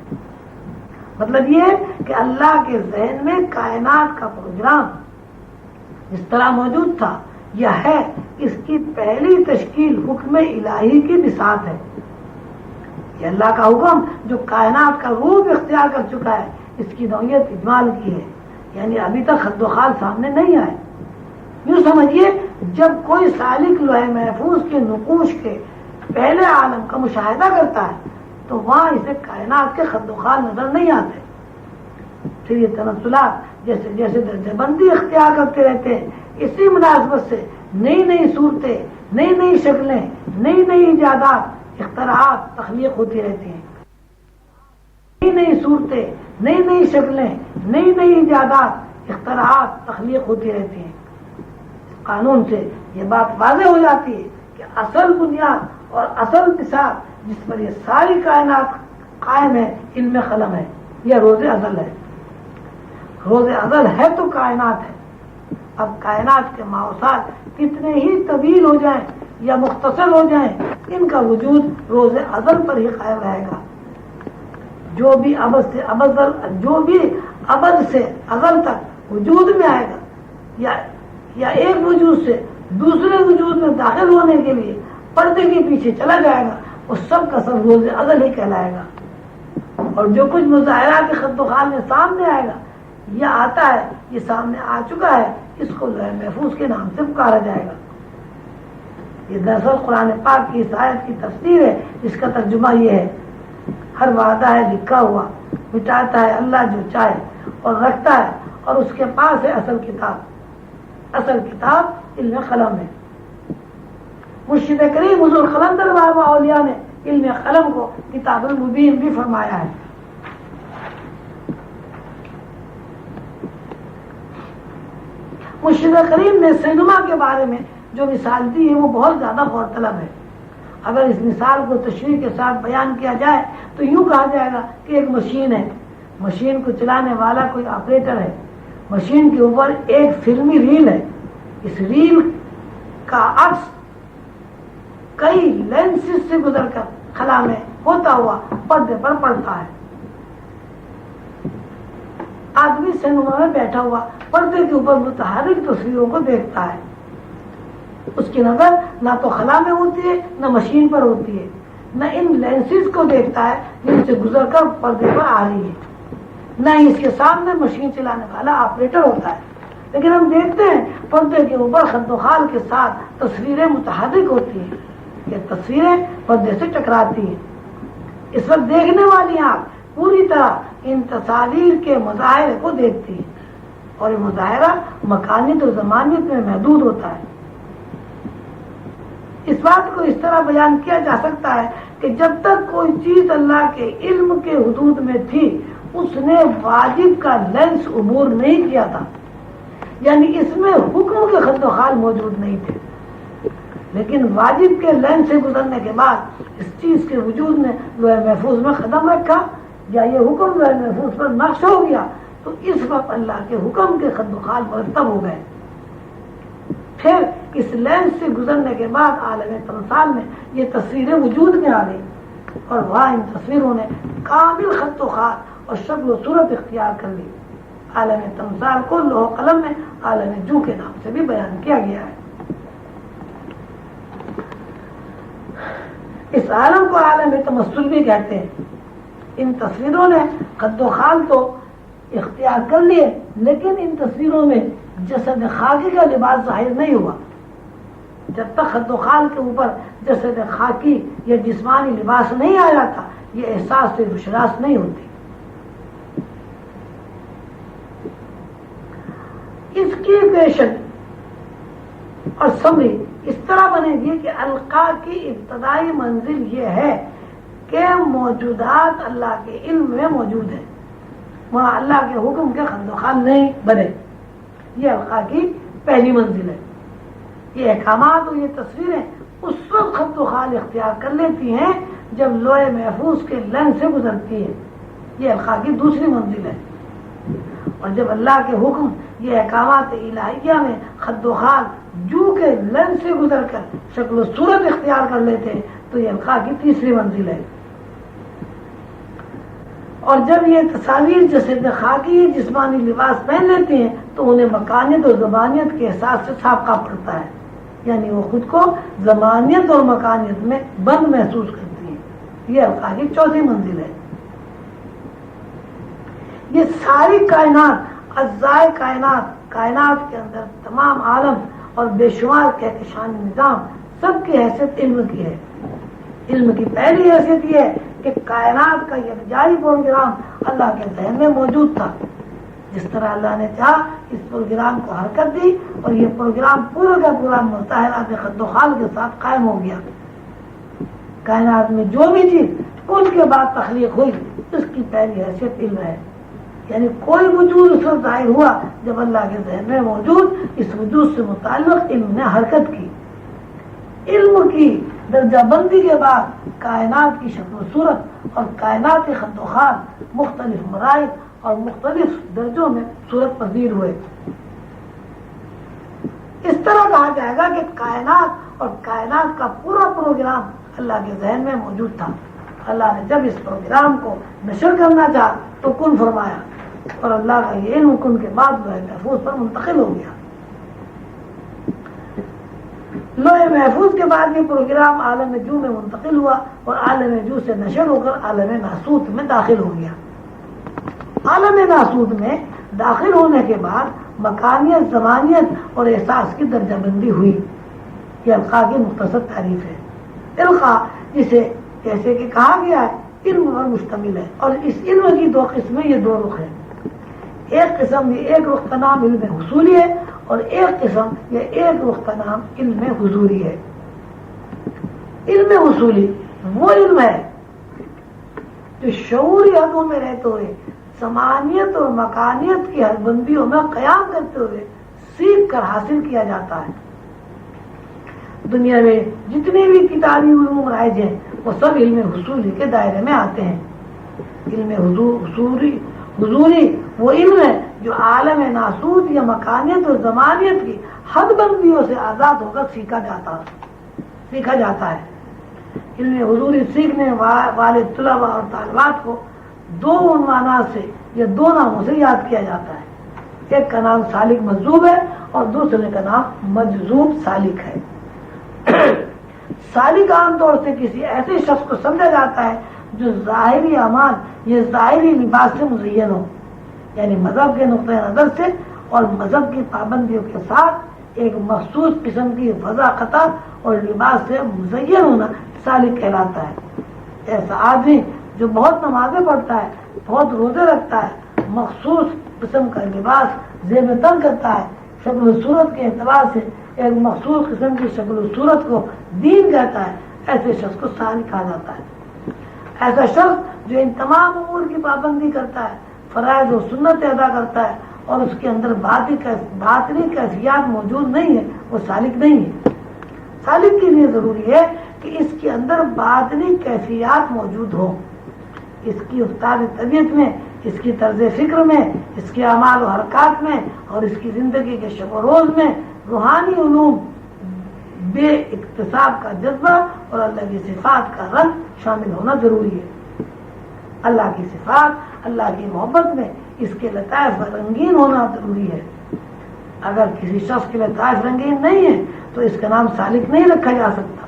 مطلب یہ کہ اللہ کے ذہن میں کائنات کا پروگرام جس طرح موجود تھا یا ہے اس کی پہلی تشکیل حکم الہی کی بساط ہے. یہ اللہ کا حکم جو کائنات کا روپ اختیار کر چکا ہے اس کی نوعیت اجمال کی ہے. یعنی ابھی تک خد و خال سامنے نہیں آئے. یوں سمجھیے جب کوئی سالک لوح محفوظ کے نقوش کے پہلے عالم کا مشاہدہ کرتا ہے تو وہاں اسے کائنات کے خد و خال نظر نہیں آتے. پھر یہ تنزلات جیسے جیسے درجہ بندی اختیار کرتے رہتے ہیں اسی مناسبت سے نئی نئی صورتیں نئی نئی شکلیں نئی نئی ایجادات اختراعات تخلیق ہوتی رہتی ہیں. نئی نئی صورتیں نئی نئی شکلیں نئی نئی ایجادات اختراعات تخلیق ہوتی رہتی ہیں. قانون سے یہ بات واضح ہو جاتی ہے کہ اصل بنیاد اور اصل مثال جس پر یہ ساری کائنات قائم ہے علم قلم ہے. یہ روز ازل ہے. روز ازل ہے تو کائنات ہے. اب کائنات کے ماوسات کتنے ہی طویل ہو جائیں یا مختصر ہو جائیں ان کا وجود روز ازل پر ہی قائم رہے گا. جو بھی ابد سے ازل تک وجود میں آئے گا یا ایک وجود سے دوسرے وجود میں داخل ہونے کے لیے پردے کے پیچھے چلا جائے گا اس سب کا سب روز ازل ہی کہلائے گا. اور جو کچھ مظاہرات خد و خال میں سامنے آئے گا یا آتا ہے یہ سامنے آ چکا ہے اس کو لوح محفوظ کے نام سے پکارا جائے گا. یہ دراصل قرآن پاک کی اس آیت کی تفسیر ہے. اس کا ترجمہ یہ ہے ہر وعدہ ہے لکھا ہوا مٹاتا ہے اللہ جو چاہے اور رکھتا ہے اور اس کے پاس ہے اصل کتاب. اصل کتاب علم قلم ہے. مرشد کریم حضور قلندر بابا اولیاء نے علم قلم کو کتاب المبین بھی فرمایا ہے. مرشد کریم نے سینما کے بارے میں جو مثال دی ہے وہ بہت زیادہ غور طلب ہے. اگر اس مثال کو تشریح کے ساتھ بیان کیا جائے تو یوں کہا جائے گا کہ ایک مشین ہے. مشین کو چلانے والا کوئی آپریٹر ہے. مشین کے اوپر ایک فلمی ریل ہے. اس ریل کا عکس کئی لینسز سے گزر کر خلا میں ہوتا ہوا پردے پر پڑتا ہے. آدمی سینما میں بیٹھا ہوا پردے کے اوپر متحرک تصویروں کو دیکھتا ہے. اس کی نظر نہ تو خلا میں ہوتی ہے نہ مشین پر ہوتی ہے نہ ان لینسز کو دیکھتا ہے جن سے گزر کر پردے پر آ رہی ہے نہ ہی اس کے سامنے مشین چلانے والا آپریٹر ہوتا ہے. لیکن ہم دیکھتے ہیں پردے کے اوپر خد و خال کے ساتھ تصویریں متحرک ہوتی ہیں. یہ تصویریں پردے سے ٹکراتی ہیں. اس وقت دیکھنے والی آنکھ پوری طرح ان تصاویر کے مظاہرے کو دیکھتی ہے اور یہ مظاہرہ مکانیت اور زمانیت میں محدود ہوتا ہے. اس بات کو اس طرح بیان کیا جا سکتا ہے کہ جب تک کوئی چیز اللہ کے علم کے حدود میں تھی اس نے واجب کا لینس عبور نہیں کیا تھا. یعنی اس میں حکم کے خد و خال موجود نہیں تھے لیکن واجب کے لائن سے گزرنے کے بعد اس چیز کے وجود نے لوح محفوظ میں قدم رکھا یا یہ حکم لوح محفوظ پر نقش ہو گیا، تو اس وقت اللہ کے حکم کے خد و خال مرتب ہو گئے۔ پھر اس لینس سے گزرنے کے بعد عالم تمثال میں یہ تصویریں وجود میں آ گئی، اور وہاں ان تصویروں نے کامل خط و خال اور شکل و صورت اختیار کر لی۔ عالم تمثال کو لوح و قلم میں عالم جو کے نام سے بھی بیان کیا گیا ہے۔ اس عالم کو عالم تمثل بھی کہتے ہیں۔ ان تصویروں نے خد و خال تو اختیار کر لیے، لیکن ان تصویروں میں جسد خاکی کا لباس ظاہر نہیں ہوا۔ جب تک خد و خال کے اوپر جسد خاکی یا جسمانی لباس نہیں آیا تھا، یہ احساس سے وشراس نہیں ہوتی۔ اس کی پیشن اور سمری اس طرح بنے گی کہ القاء کی ابتدائی منزل یہ ہے کہ موجودات اللہ کے علم میں موجود ہیں، وہاں اللہ کے حکم کے خد و خال نہیں بنے۔ یہ القاء کی پہلی منزل ہے۔ یہ احکامات اور یہ تصویریں اس وقت خد و خال اختیار کر لیتی ہیں جب لوح محفوظ کے لن سے گزرتی ہے۔ یہ القاء کی دوسری منزل ہے۔ اور جب اللہ کے حکم یہ احکامات الہیہ میں خد و خال جو کے لن سے گزر کر شکل و صورت اختیار کر لیتے ہیں تو یہ القاء کی تیسری منزل ہے۔ اور جب یہ تصاویر جسد خاکی جسمانی لباس پہن لیتی ہیں تو انہیں مکانیت اور زمانیت کے احساس سے سابقہ پڑتا ہے، یعنی وہ خود کو زمانیت اور مکانیت میں بند محسوس کرتی ہیں۔ یہ القاء کی چوتھی منزل ہے۔ یہ ساری کائنات، اجزائے کائنات کے اندر تمام عالم اور بے شمار کہکشانی نظام سب کی حیثیت علم کی ہے۔ علم کی پہلی حیثیت یہ ہے کہ کائنات کا یکجائی پروگرام اللہ کے ذہن میں موجود تھا۔ جس طرح اللہ نے چاہا اس پروگرام کو حرکت دی اور یہ پروگرام پورا کا پورا متحرات خد و خال کے ساتھ قائم ہو گیا۔ کائنات میں جو بھی چیز ان کے بعد تخلیق ہوئی اس کی پہلی حیثیت علم ہے، یعنی کوئی وجود اس وقت ظاہر ہوا جب اللہ کے ذہن میں موجود اس وجود سے متعلق علم نے حرکت کی۔ علم کی درجہ بندی کے بعد کائنات کی شکل و صورت اور کائنات کے خد و خال مختلف مراحل اور مختلف درجوں میں صورت پذیر ہوئے۔ اس طرح کہا جائے گا کہ کائنات اور کائنات کا پورا پروگرام اللہ کے ذہن میں موجود تھا۔ اللہ نے جب اس پروگرام کو نشر کرنا چاہا تو کن فرمایا، اور اللہ کا یہ علم کن کے بعد لوح محفوظ پر منتقل ہو گیا۔ لوح محفوظ کے بعد یہ پروگرام عالم جو میں منتقل ہوا اور عالم جو سے نشر ہو کر عالم ناسوت میں داخل ہو گیا۔ عالم ناسوت میں داخل ہونے کے بعد مکانیت، زمانیت اور احساس کی درجہ بندی ہوئی۔ یہ القاء کی مختصر تعریف ہے۔ القاء جسے جیسے کہ کہا گیا ہے علم پر مشتمل ہے، اور اس علم کی دو قسمیں، یہ دو رخ ہیں۔ ایک قسم یہ ایک رخ کا نام علم حصولی ہے، اور ایک قسم یہ ایک رخ کا نام علم حضوری ہے۔ علم حصولی وہ علم ہے جو شعوری حدوں میں رہتے ہوئے زمانیت اور مکانیت کی حد بندیوں میں قیام کرتے ہوئے سیکھ کر حاصل کیا جاتا ہے۔ دنیا میں جتنے بھی کتابی علوم رائج ہیں وہ سب علم حصولی کے دائرے میں آتے ہیں۔ علم حضوری وہ علم ہے جو عالم ناسوت یا مکانیت اور زمانیت کی حد بندیوں سے آزاد ہو کر سیکھا جاتا ہے۔ علم حضوری سیکھنے والے طلباء اور طالبات کو دو عنوانات سے یا دو ناموں سے یاد کیا جاتا ہے۔ ایک کا نام سالک مجذوب ہے اور دوسرے کا نام مجذوب سالک ہے۔ سالک عام طور سے کسی ایسے شخص کو سمجھا جاتا ہے جو ظاہری اعمال یا ظاہری لباس سے مزین ہو، یعنی مذہب کے نقطۂ نظر سے اور مذہب کی پابندیوں کے ساتھ ایک مخصوص قسم کی وضاقتہ اور لباس سے مزین ہونا سالک کہلاتا ہے۔ ایسا آدمی جو بہت نمازیں پڑھتا ہے، بہت روزے رکھتا ہے، مخصوص قسم کا لباس زیب تن کرتا ہے، شکل و صورت کے اعتبار سے ایک مخصوص قسم کی شکل و صورت کو دین کہتا ہے، ایسے شخص کو سالک کہا جاتا ہے۔ ایسا شخص جو ان تمام امور کی پابندی کرتا ہے، فرائض و سنت ادا کرتا ہے اور اس کے اندر باطنی کیفیات موجود نہیں ہے، وہ سالک نہیں ہے۔ سالک کے لیے ضروری ہے کہ اس کے اندر باطنی کیفیات موجود ہوں، اس کی افتاد طبیعت میں، اس کی طرز فکر میں، اس کے اعمال و حرکات میں، اور اس کی زندگی کے شب و روز میں روحانی علوم، بے اکتساب کا جذبہ اور اللہ کی صفات کا رنگ شامل ہونا ضروری ہے۔ اللہ کی صفات، اللہ کی محبت میں اس کے لطائف رنگین ہونا ضروری ہے۔ اگر کسی شخص کے لطائف رنگین نہیں ہے تو اس کا نام سالک نہیں رکھا جا سکتا۔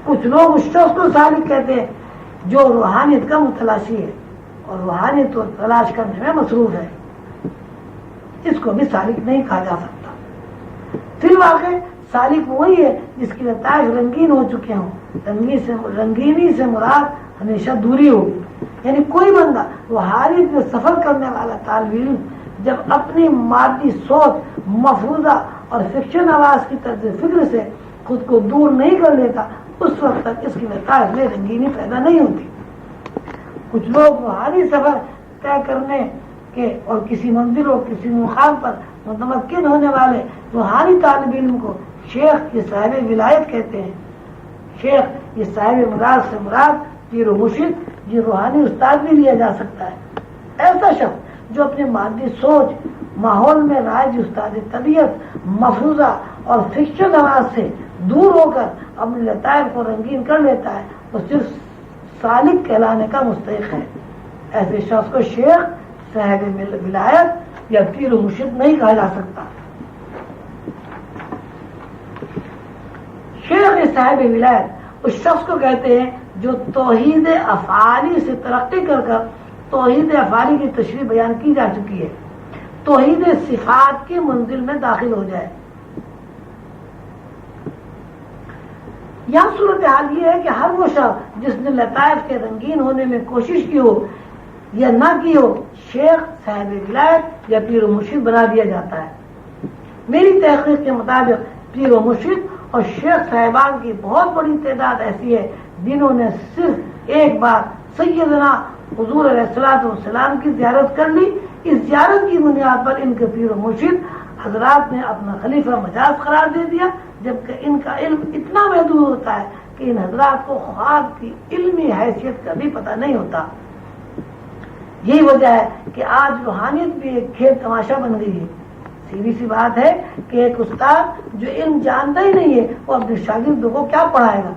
کچھ لوگ اس شخص کو سالک کہتے ہیں جو روحانیت کا متلاشی ہے اور روحانیت کو تلاش کرنے میں مصروف ہے، اس کو بھی سالک نہیں کہا جا سکتا۔ فی الواقع سالک وہی ہے جس کی لطائف رنگین ہو چکے ہوں۔ رنگینی سے مراد ہمیشہ دوری ہوگی، یعنی کوئی بندہ روحانیت میں سفر کرنے والا طالب علم جب اپنی مادی سوچ، مفروضہ اور فکشن آواز کی طرز فکر سے خود کو دور نہیں کر لیتا، اس وقت تک اس کی لطائف میں رنگینی پیدا نہیں ہوتی۔ کچھ لوگ روحانی سفر طے کرنے کے اور کسی منزل اور کسی مقام پر متمکن ہونے والے روحانی طالب علم کو شیخ یا صاحب ولایت کہتے ہیں۔ شیخ یہ صاحب مراد سے مراد پیر و مرشد، یہ روحانی استاد بھی لیا جا سکتا ہے۔ ایسا شخص جو اپنی مادی سوچ، ماحول میں رائج استاد طبیعت، مفروضہ اور فکشن آواز سے دور ہو کر اپنی لطائف کو رنگین کر لیتا ہے، وہ صرف سالک کہلانے کا مستحق ہے۔ ایسے شخص کو شیخ، صاحب ولایت یا پیر و مرشد نہیں کہا جا سکتا۔ شیخ صاحب ولایت اس شخص کو کہتے ہیں جو توحید افعالی سے ترقی کر کر توحید افعالی کی تشریح بیان کی جا چکی ہے، توحید صفات کی منزل میں داخل ہو جائے۔ یہاں صورتحال یہ ہے کہ ہر وہ شخص جس نے لطائف کے رنگین ہونے میں کوشش کی ہو یا نہ کی ہو، شیخ، صاحب ولایت یا پیر و مرشد بنا دیا جاتا ہے۔ میری تحقیق کے مطابق پیر و مرشد اور شیخ صاحبان کی بہت بڑی تعداد ایسی ہے جنہوں نے صرف ایک بار سیدنا حضور علیہ الصلوۃ والسلام کی زیارت کر لی۔ اس زیارت کی بنیاد پر ان کے پیر و مرشد حضرات نے اپنا خلیفہ مجاز قرار دے دیا، جبکہ ان کا علم اتنا محدود ہوتا ہے کہ ان حضرات کو خواب کی علمی حیثیت کا بھی پتہ نہیں ہوتا۔ یہی وجہ ہے کہ آج روحانیت بھی ایک کھیل تماشا بن گئی ہے۔ سیدھی سی بات ہے کہ ایک استاد جو علم جانتا ہی نہیں ہے وہ اپنے شاگردوں کو کیا پڑھائے گا۔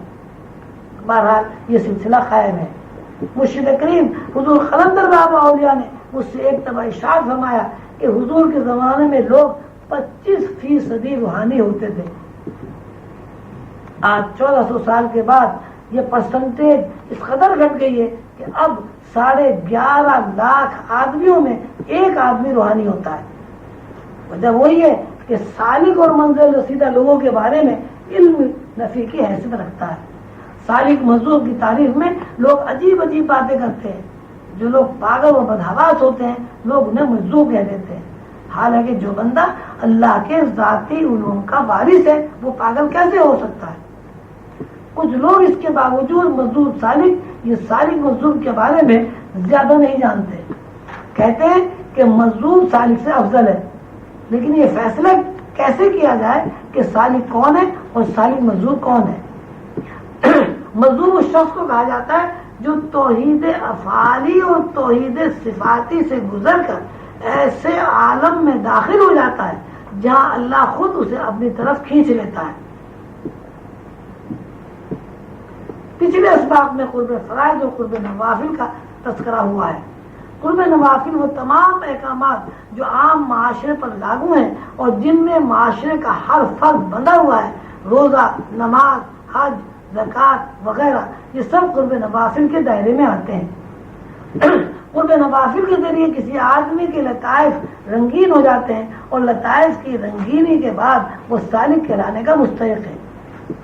بہرحال یہ سلسلہ قائم ہے۔ مرشد کریم حضور قلندر بابا اولیاء نے مجھ سے ایک دفعہ ارشاد فرمایا کہ حضور کے زمانے میں لوگ 25% روحانی ہوتے تھے۔ آج 1400 سال کے بعد یہ پرسنٹیج اس قدر گھٹ گئی ہے کہ اب 11.5 لاکھ آدمیوں میں ایک آدمی روحانی ہوتا ہے۔ وجہ وہی ہے کہ سالک اور منزل رسیدہ لوگوں کے بارے میں علم نفی کی حیثیت رکھتا ہے۔ سالک مذہب کی تعریف میں لوگ عجیب عجیب باتیں کرتے ہیں۔ جو لوگ پاگل و بدحواس ہوتے ہیں لوگ انہیں مجذوب کہہ دیتے ہیں، حالانکہ جو بندہ اللہ کے ذاتی علوم کا وارث ہے وہ پاگل کیسے ہو سکتا ہے؟ کچھ لوگ اس کے باوجود مذہب سالک یہ سالک مذہب کے بارے میں زیادہ نہیں جانتے، کہتے ہیں کہ مذہب سالک سے افضل ہے، لیکن یہ فیصلہ کیسے کیا جائے کہ سالک کون ہے اور سالک مذہب کون ہے؟ مذہب اس شخص کو کہا جاتا ہے جو توحید افعالی اور توحید صفاتی سے گزر کر ایسے عالم میں داخل ہو جاتا ہے جہاں اللہ خود اسے اپنی طرف کھینچ لیتا ہے۔ پچھلے اسباق میں قرب فرائض اور قرب نوافل کا تذکرہ ہوا ہے۔ قرب نوافل وہ تمام احکامات جو عام معاشرے پر لاگو ہیں اور جن میں معاشرے کا ہر فرد بندھا ہوا ہے، روزہ، نماز، حج، زکوٰۃ وغیرہ، یہ سب قرب نوافل کے دائرے میں آتے ہیں۔ قرب نوافل کے ذریعے کسی آدمی کے لطائف رنگین ہو جاتے ہیں اور لطائف کی رنگینی کے بعد وہ سالک کہلانے کا مستحق ہے،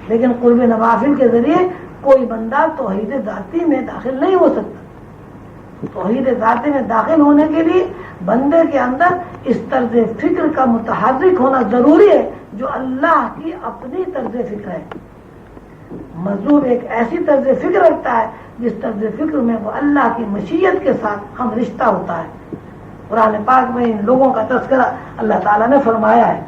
لیکن قرب نوافل کے ذریعے کوئی بندہ توحید ذاتی میں داخل نہیں ہو سکتا۔ توحید ذاتی میں داخل ہونے کے لیے بندے کے اندر اس طرز فکر کا متحرک ہونا ضروری ہے جو اللہ کی اپنی طرز فکر ہے۔ مذہب ایک ایسی طرز فکر رکھتا ہے جس طرز فکر میں وہ اللہ کی مشیت کے ساتھ ہم رشتہ ہوتا ہے۔ قرآن پاک میں ان لوگوں کا تذکرہ اللہ تعالیٰ نے فرمایا ہے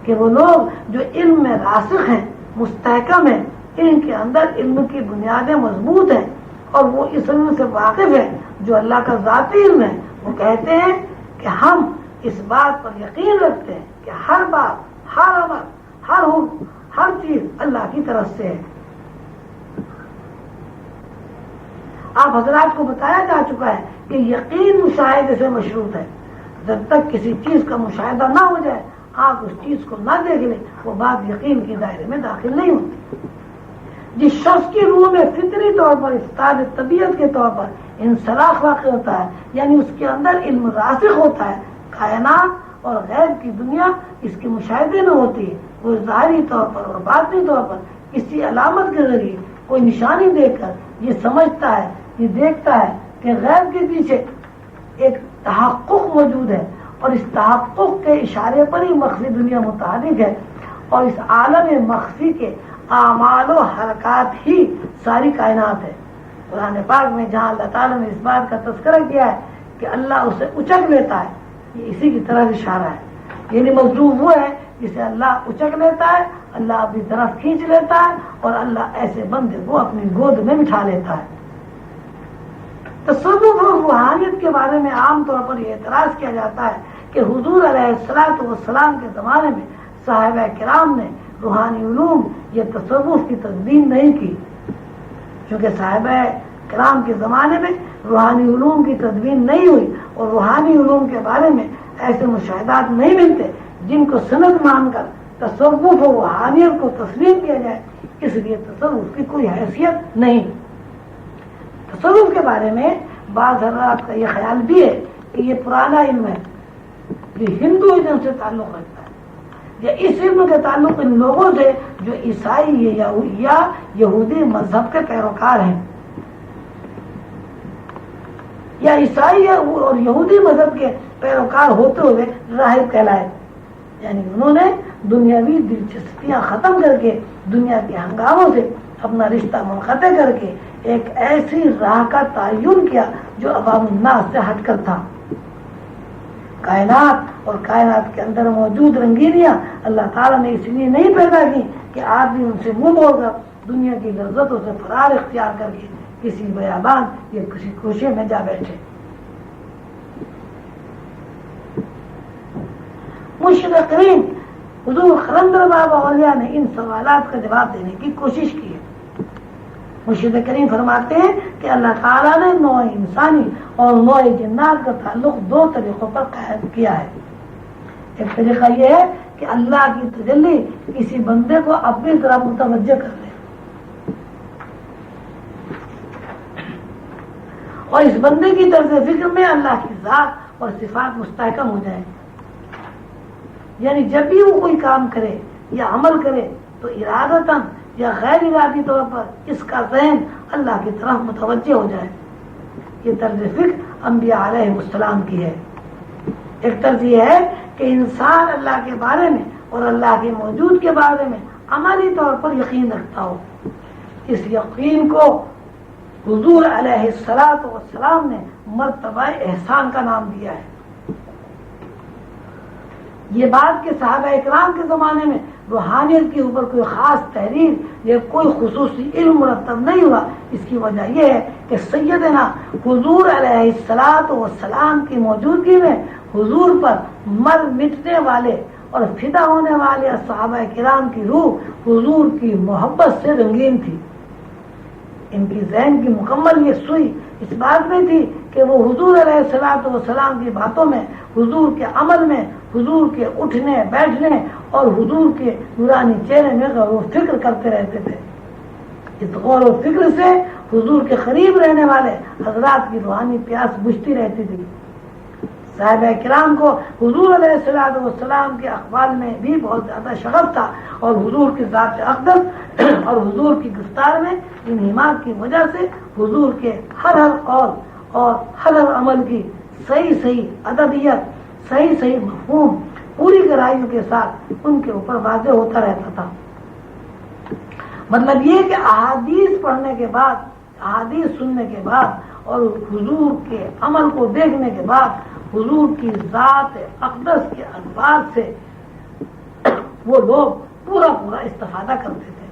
کہ وہ لوگ جو علم میں راسخ ہیں، مستحکم ہیں، ان کے اندر علم کی بنیادیں مضبوط ہیں اور وہ اس علم سے واقف ہے جو اللہ کا ذاتی علم ہے، وہ کہتے ہیں کہ ہم اس بات پر یقین رکھتے ہیں کہ ہر بات، ہر عمل، ہر حکم، ہر چیز اللہ کی طرف سے ہے۔ آپ حضرات کو بتایا جا چکا ہے کہ یقین مشاہدے سے مشروط ہے۔ جب تک کسی چیز کا مشاہدہ نہ ہو جائے، آپ اس چیز کو نہ دیکھ لیں، وہ بات یقین کے دائرے میں داخل نہیں ہوتی۔ جس شخص کی روح میں فطری طور پر، استاد طبیعت کے طور پر انسلاخ واقع ہوتا ہے، یعنی اس کے اندر علم راسخ ہوتا ہے، کائنات اور غیب کی دنیا اس کے مشاہدے میں ہوتی ہے، وہ ظاہری طور پر اور باطنی طور پر کسی علامت کے ذریعے کوئی نشانی دیکھ کر یہ سمجھتا ہے، یہ دیکھتا ہے کہ غیب کے پیچھے ایک تحقق موجود ہے، اور اس تحقق کے اشارے پر ہی مخفی دنیا متحرک ہے، اور اس عالم مخفی کے اعمال و حرکات ہی ساری کائنات ہے۔ قرآن پاک میں جہاں اللہ تعالیٰ نے اس بات کا تذکرہ کیا ہے کہ اللہ اسے اچک لیتا ہے، یہ اسی کی طرف اشارہ ہے، یعنی مظلوم وہ ہے جسے اللہ اچک لیتا ہے، اللہ اپنی طرف کھینچ لیتا ہے، اور اللہ ایسے بندے کو اپنی گود میں بٹھا لیتا ہے۔ تصوف اور روحانیت کے بارے میں عام طور پر یہ اعتراض کیا جاتا ہے کہ حضور علیہ الصلوۃ والسلام کے زمانے میں صحابہ کرام نے روحانی علوم یا تصوف کی تدوین نہیں کی، چونکہ صحابہ کرام کے زمانے میں روحانی علوم کی تدوین نہیں ہوئی، اور روحانی علوم کے بارے میں ایسے مشاہدات نہیں ملتے جن کو سند مان کر تصوف و روحانیت کو تسلیم کیا جائے، اس لیے تصوف کی کوئی حیثیت نہیں۔ تصوف کے بارے میں بعض حضرات کا یہ خیال بھی ہے کہ یہ پرانا علم ہے، یہ ہندوازم سے تعلق رکھتا ہے، یا اس علم کے تعلق ان لوگوں سے جو عیسائی یا یہودی مذہب کے پیروکار ہیں، یا عیسائی اور یہودی مذہب کے پیروکار ہوتے ہوئے راہب کہلائے، یعنی انہوں نے دنیاوی دلچسپیاں ختم کر کے، دنیا کے ہنگاموں سے اپنا رشتہ منقطع کر کے ایک ایسی راہ کا تعین کیا جو عوام الناس سے ہٹ کر تھا۔ کائنات اور کائنات کے اندر موجود رنگینیاں اللہ تعالیٰ نے اس لیے نہیں پیدا کی کہ آدمی ان سے منہ موڑ کر دنیا کی لذتوں سے فرار اختیار کر کے کسی بیابان یا کسی کوشے میں جا بیٹھے۔ مرشد کریم حضور قلندر بابا اولیاء نے ان سوالات کا جواب دینے کی کوشش کی ہے۔ مرشد کریم فرماتے ہیں کہ اللہ تعالیٰ نے نوع انسانی اور نوع جنات کا تعلق دو طریقوں پر قائم کیا ہے۔ ایک طریقہ یہ ہے کہ اللہ کی تجلی کسی بندے کو اپنی طرف متوجہ کر لے، اور اس بندے کی طرز فکر میں اللہ کی ذات اور صفات مستحکم ہو جائے، یعنی جب بھی وہ کوئی کام کرے یا عمل کرے تو ارادتاً یا غیر ارادی طور پر اس کا ذہن اللہ کی طرف متوجہ ہو جائے۔ یہ طرز فکر انبیاء علیہ السلام کی ہے۔ ایک طرز یہ ہے کہ انسان اللہ کے بارے میں اور اللہ کے موجود کے بارے میں عملی طور پر یقین رکھتا ہو۔ اس یقین کو حضور علیہ الصلوۃ والسلام نے مرتبہ احسان کا نام دیا ہے۔ یہ بات کہ صحابہ اکرام کے زمانے میں روحانیت کے اوپر کوئی خاص تحریر یا کوئی خصوصی علم مرتب نہیں ہوا، اس کی وجہ یہ ہے کہ سیدنا حضور علیہ الصلوۃ والسلام کی موجودگی میں حضور پر مر مٹنے والے اور فدا ہونے والے صحابہ کرام کی روح حضور کی محبت سے رنگین تھی۔ ان کی ذہن کی مکمل یہ سوئی اس بات میں تھی کہ وہ حضور علیہ الصلوۃ والسلام کی باتوں میں، حضور کے عمل میں، حضور کے اٹھنے بیٹھنے اور حضور کے نورانی چہرے میں غور و فکر کرتے رہتے تھے۔ اس غور و فکر سے حضور کے قریب رہنے والے حضرات کی روحانی پیاس بجھتی رہتی تھی۔ صحابہ کرام کو حضور علیہ الصلوۃ والسلام کے اقوال میں بھی بہت زیادہ شغف تھا، اور حضور کی ذات اقدس اور حضور کی گفتار میں انہماک کی وجہ سے حضور کے ہر قول اور ہر عمل کی صحیح ادبیت، صحیح مفہوم پوری گہرائیوں کے ساتھ ان کے اوپر واضح ہوتا رہتا تھا۔ مطلب یہ کہ احادیث پڑھنے کے بعد، احادیث سننے کے بعد اور حضور کے عمل کو دیکھنے کے بعد حضور کی ذات اقدس کے الفاظ سے وہ لوگ پورا استفادہ کرتے تھے۔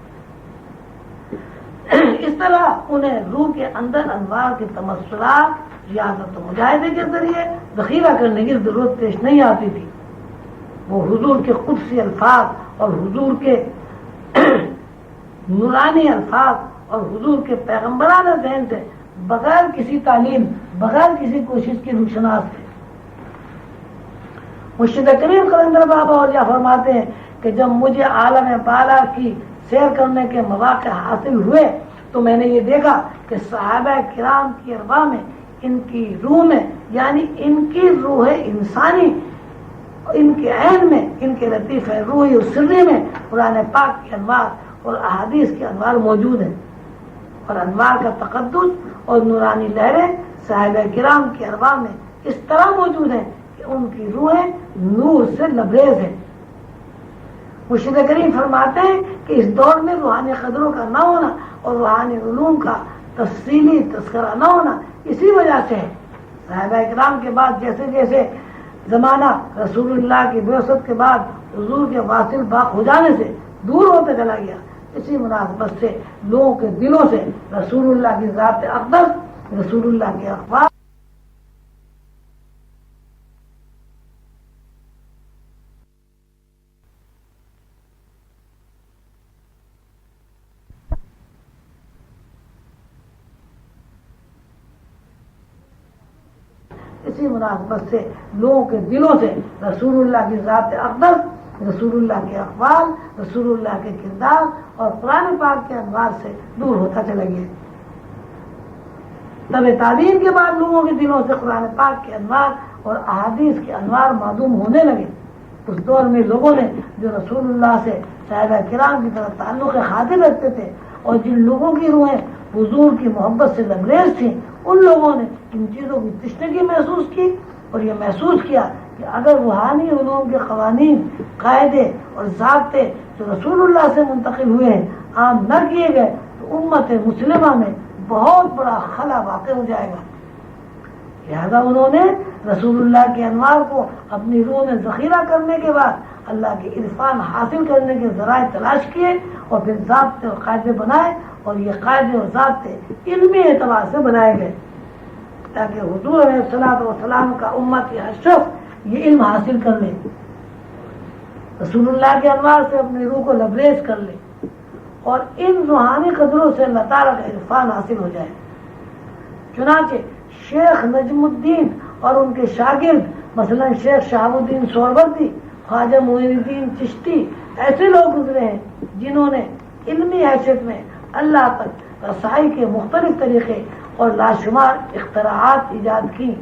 اس طرح انہیں روح کے اندر انوار کے تمثلات ریاضت و مجاہدے کے ذریعے ذخیرہ کرنے کی ضرورت پیش نہیں آتی تھی. وہ حضور کے قدسی الفاظ اور حضور کے نورانی الفاظ اور حضور کے پیغمبرانہ ذہن سے بغیر کسی تعلیم بغیر کسی کوشش کی روشناس تھے. مرشد کریم قلندر بابا اولیاء فرماتے ہیں کہ جب مجھے عالم بالا کی سیر کرنے کے مواقع حاصل ہوئے تو میں نے یہ دیکھا کہ صحابہ کرام کی ارواح میں ان کی روح میں یعنی ان کی روح انسانی ان کے عین میں ان کے لطیف روحی و سری میں قرآن پاک کے انوار اور احادیث کے انوار موجود ہیں. اور انوار کا تقدس اور نورانی لہریں صحابہ کرام کی ارواح میں اس طرح موجود ہیں کہ ان کی روحیں نور سے لبریز ہیں. مرشد کریم فرماتے ہیں کہ اس دور میں روحانی قدروں کا نہ ہونا اور روحانی علوم کا تفصیلی تذکرہ نہ ہونا اسی وجہ سے ہے. صحابہ کرام کے بعد جیسے جیسے زمانہ رسول اللہ کی بعثت کے بعد حضور کے واصل باق ہو جانے سے دور ہوتے چلا گیا، اسی مناسبت سے لوگوں کے دلوں سے رسول اللہ کی ذات اقدس رسول اللہ کے اخبار اسی مناسبت سے لوگوں کے دلوں سے رسول اللہ کی ذات اقدس رسول اللہ کے اقوال رسول اللہ کے کردار اور قرآن پاک کے انوار سے دور ہوتا چلا گیا. طب تعلیم کے بعد لوگوں کے دلوں سے قرآن پاک کے انوار اور احادیث کے انوار معدوم ہونے لگے. اس دور میں لوگوں نے جو رسول اللہ سے صحابہ کرام کی طرف تعلق خاطر رکھتے تھے اور جن لوگوں کی روحیں حضور کی محبت سے لبریز تھیں ان لوگوں نے ان چیزوں کی تشنگی محسوس کی اور یہ محسوس کیا کہ اگر روحانی علوم کے قوانین قاعدے اور ضابطے جو رسول اللہ سے منتقل ہوئے ہیں عام نہ کیے گئے تو امت مسلمہ میں بہت بڑا خلا واقع ہو جائے گا. لہذا انہوں نے رسول اللہ کے انوار کو اپنی روح میں ذخیرہ کرنے کے بعد اللہ کے عرفان حاصل کرنے کے ذرائع تلاش کیے اور پھر ضابطے اور قاعدے بنائے اور یہ قاعدے اور ضابطے علمی اعتبار سے بنائے گئے تاکہ حضور علیہ الصلوۃ والسلام کا امت ہر شخص یہ علم حاصل کر لے، رسول اللہ کے انوار سے اپنی روح کو لبریز کر لے اور ان روحانی قدروں سے اللہ تعالیٰ کا عرفان حاصل ہو جائے. چنانچہ شیخ نجم الدین اور ان کے شاگرد مثلا شیخ شہاب الدین سہروردی خواجہ معین الدین چشتی ایسے لوگ گزرے ہیں جنہوں نے علمی حیثیت میں اللہ تک رسائی کے مختلف طریقے اور لاشمار اختراعات ایجاد کی.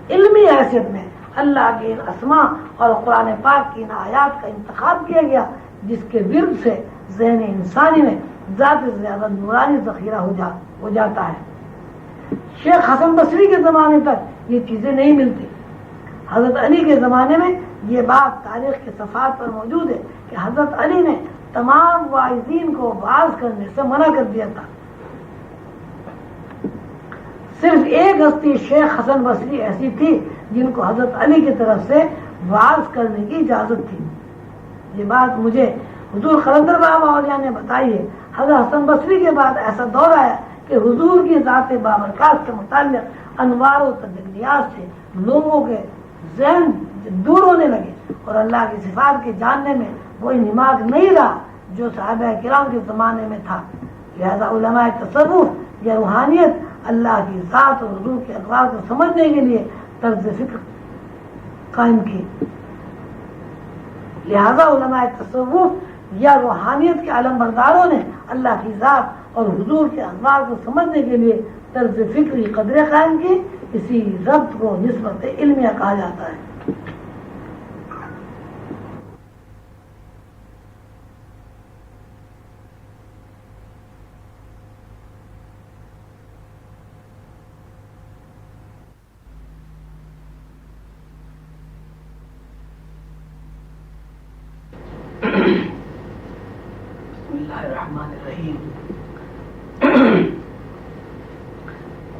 علمی حیثیت میں اللہ کے ان اسماء اور قرآن پاک کی ان آیات کا انتخاب کیا گیا جس کے ورد سے ذہن انسانی میں ذات سے زیادہ نورانی ذخیرہ ہو جاتا ہے. شیخ حسن بصری کے زمانے تک یہ چیزیں نہیں ملتی. حضرت علی کے زمانے میں یہ بات تاریخ کے صفحات پر موجود ہے کہ حضرت علی نے تمام واعظین کو وعظ کرنے سے منع کر دیا تھا. صرف ایک ہستی شیخ حسن بصری ایسی تھی جن کو حضرت علی کی طرف سے وعظ کرنے کی اجازت تھی. یہ بات مجھے حضور قلندر بابا اولیاء نے بتائی ہے. حضرت حسن بصری کے بعد ایسا دور آیا کہ حضور کی ذات بابرکات کے متعلق انوار و تجلیات سے لوگوں کے ذہن دور ہونے لگے اور اللہ کی صفات کے جاننے میں وہی نماغ نہیں رہا جو صحابہ کرام کے زمانے میں تھا. لہذا علماء تصوف یا روحانیت اللہ کی ذات اور حضور کے انوار کو سمجھنے کے لیے طرز فکر قائم کی. لہذا علماء تصوف یا روحانیت کے علم برداروں نے اللہ کی ذات اور حضور کے انوار کو سمجھنے کے لیے طرز فکری قدریں قائم کی. اسی ربط کو نسبت علمیہ کہا جاتا ہے.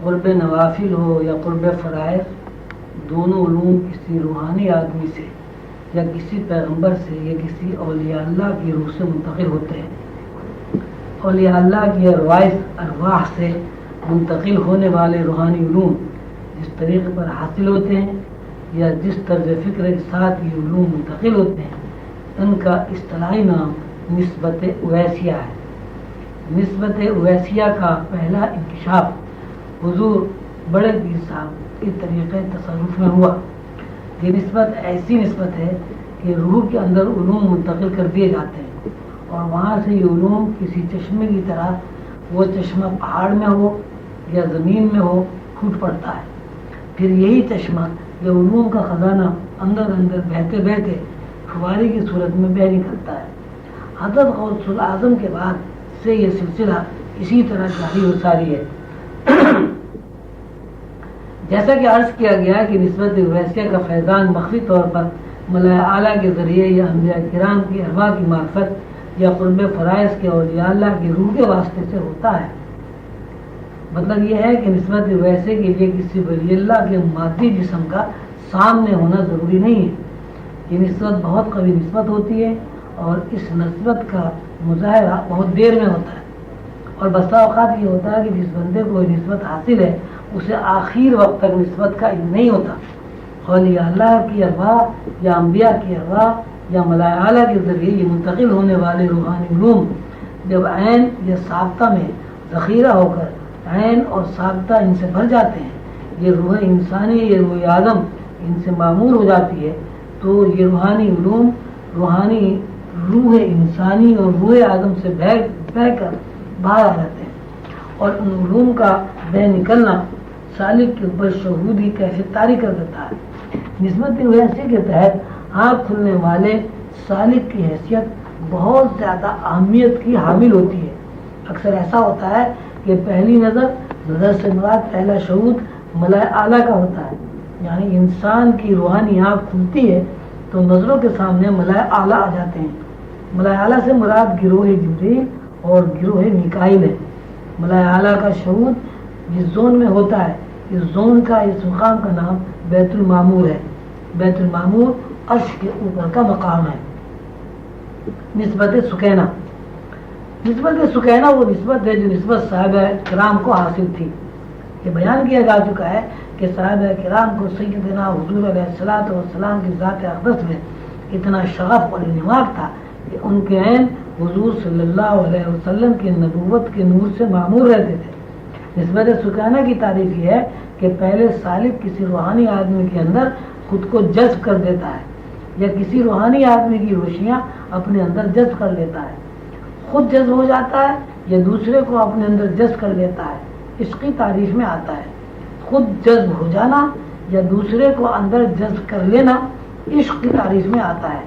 قرب نوافل ہو یا قرب فرائض دونوں علوم کسی روحانی آدمی سے یا کسی پیغمبر سے یا کسی اولیاء اللہ کی روح سے منتقل ہوتے ہیں. اولیاء اللہ کی ارواح سے منتقل ہونے والے روحانی علوم جس طریقے پر حاصل ہوتے ہیں یا جس طرز فکر کے ساتھ یہ علوم منتقل ہوتے ہیں ان کا اصطلاحی نام نسبت اویسیہ ہے۔ نسبت اویسیہ کا پہلا انکشاف حضور بڑے پیر صاحب کے طریقۂ تصرف میں ہوا۔ یہ نسبت ایسی نسبت ہے کہ روح کے اندر علوم منتقل کر دیے جاتے ہیں اور وہاں سے یہ علوم کسی چشمے کی طرح، وہ چشمہ پہاڑ میں ہو یا زمین میں ہو، پھوٹ پڑتا ہے۔ پھر یہی چشمہ یہ علوم کا خزانہ اندر اندر بہتے بہتے فوارے کی صورت میں بہ نکلتا ہے۔ حضرت غوث الاعظم کے بعد سے یہ سلسلہ اسی طرح جاری و ساری ہے۔ جیسا کہ عرض کیا گیا کہ نسبت اویسیہ کا فیضان مخفی طور پر ملائے اعلیٰ کے ذریعے یا انبیاء کرام کی ارواح کی معرفت یا قرب فرائض کے اولیاء اللہ کی روح کے واسطے سے ہوتا ہے۔ مطلب یہ ہے کہ نسبت اویسیہ کے لیے کسی ولی اللہ کے مادی جسم کا سامنے ہونا ضروری نہیں ہے۔ یہ نسبت بہت قوی نسبت ہوتی ہے اور اس نسبت کا مظاہرہ بہت دیر میں ہوتا ہے، اور بسا اوقات یہ ہوتا ہے کہ جس بندے کو یہ نسبت حاصل ہے اسے آخر وقت تک نسبت کا علم نہیں ہوتا۔ اولیاء اللہ کی ارواح یا انبیاء کی ارواح یا ملائے اعلیٰ کے ذریعے یہ منتقل ہونے والے روحانی علوم جب عین یا سابقہ میں ذخیرہ ہو کر عین اور سابقہ ان سے بھر جاتے ہیں، یہ روح انسانی، یہ روح آدم ان سے معمور ہو جاتی ہے، تو یہ روحانی علوم روحانی روح انسانی اور روح آدم سے بہ کر باہر آ جاتے ہیں، اور ان علوم کا بہ نکلنا سالک کے اوپر شہودی کیفیت طاری کر دیتا ہے۔ نسبت اویسیہ کے تحت آنکھ کھلنے والے سالک کی حیثیت بہت زیادہ اہمیت کی حامل ہوتی ہے۔ اکثر ایسا ہوتا ہے کہ پہلی نظر سے مراد پہلا شہود ملائے اعلیٰ کا ہوتا ہے، یعنی انسان کی روحانی آنکھ کھلتی ہے تو نظروں کے سامنے ملائے اعلیٰ آ جاتے ہیں۔ ملائے اعلیٰ سے مراد گروہ جبریل اور گروہ میکائیل ہے۔ ملائے اعلیٰ کا شہود جس زون میں ہوتا ہے، اس زون کا، اس مقام کا نام بیت المعمور ہے۔ بیت المعمور عرش کے اوپر کا مقام ہے۔ نسبت سکینہ، نسبت سکینہ وہ نسبت ہے جو نسبت صحابہ کرام کو حاصل تھی۔ یہ بیان کیا جا چکا ہے کہ صحابہ کرام کو سیدنا حضور علیہ الصلوۃ والسلام کی ذات اقدس میں اتنا شغف اور انہماک تھا کہ ان کے عین حضور صلی اللہ علیہ وسلم کی نبوت کے نور سے معمور رہتے تھے۔ نسبت سکینہ کی تعریف یہ ہے کہ پہلے سالک کسی روحانی آدمی کے اندر خود کو جذب کر دیتا ہے، یا کسی روحانی آدمی کی روشنیاں اپنے اندر جذب کر لیتا ہے، خود جذب ہو جاتا ہے یا دوسرے کو اپنے اندر جذب کر لیتا ہے۔ اس کی تعریف میں آتا ہے خود جذب ہو جانا یا دوسرے کو اندر جذب کر لینا، عشق کی تعریف میں آتا ہے۔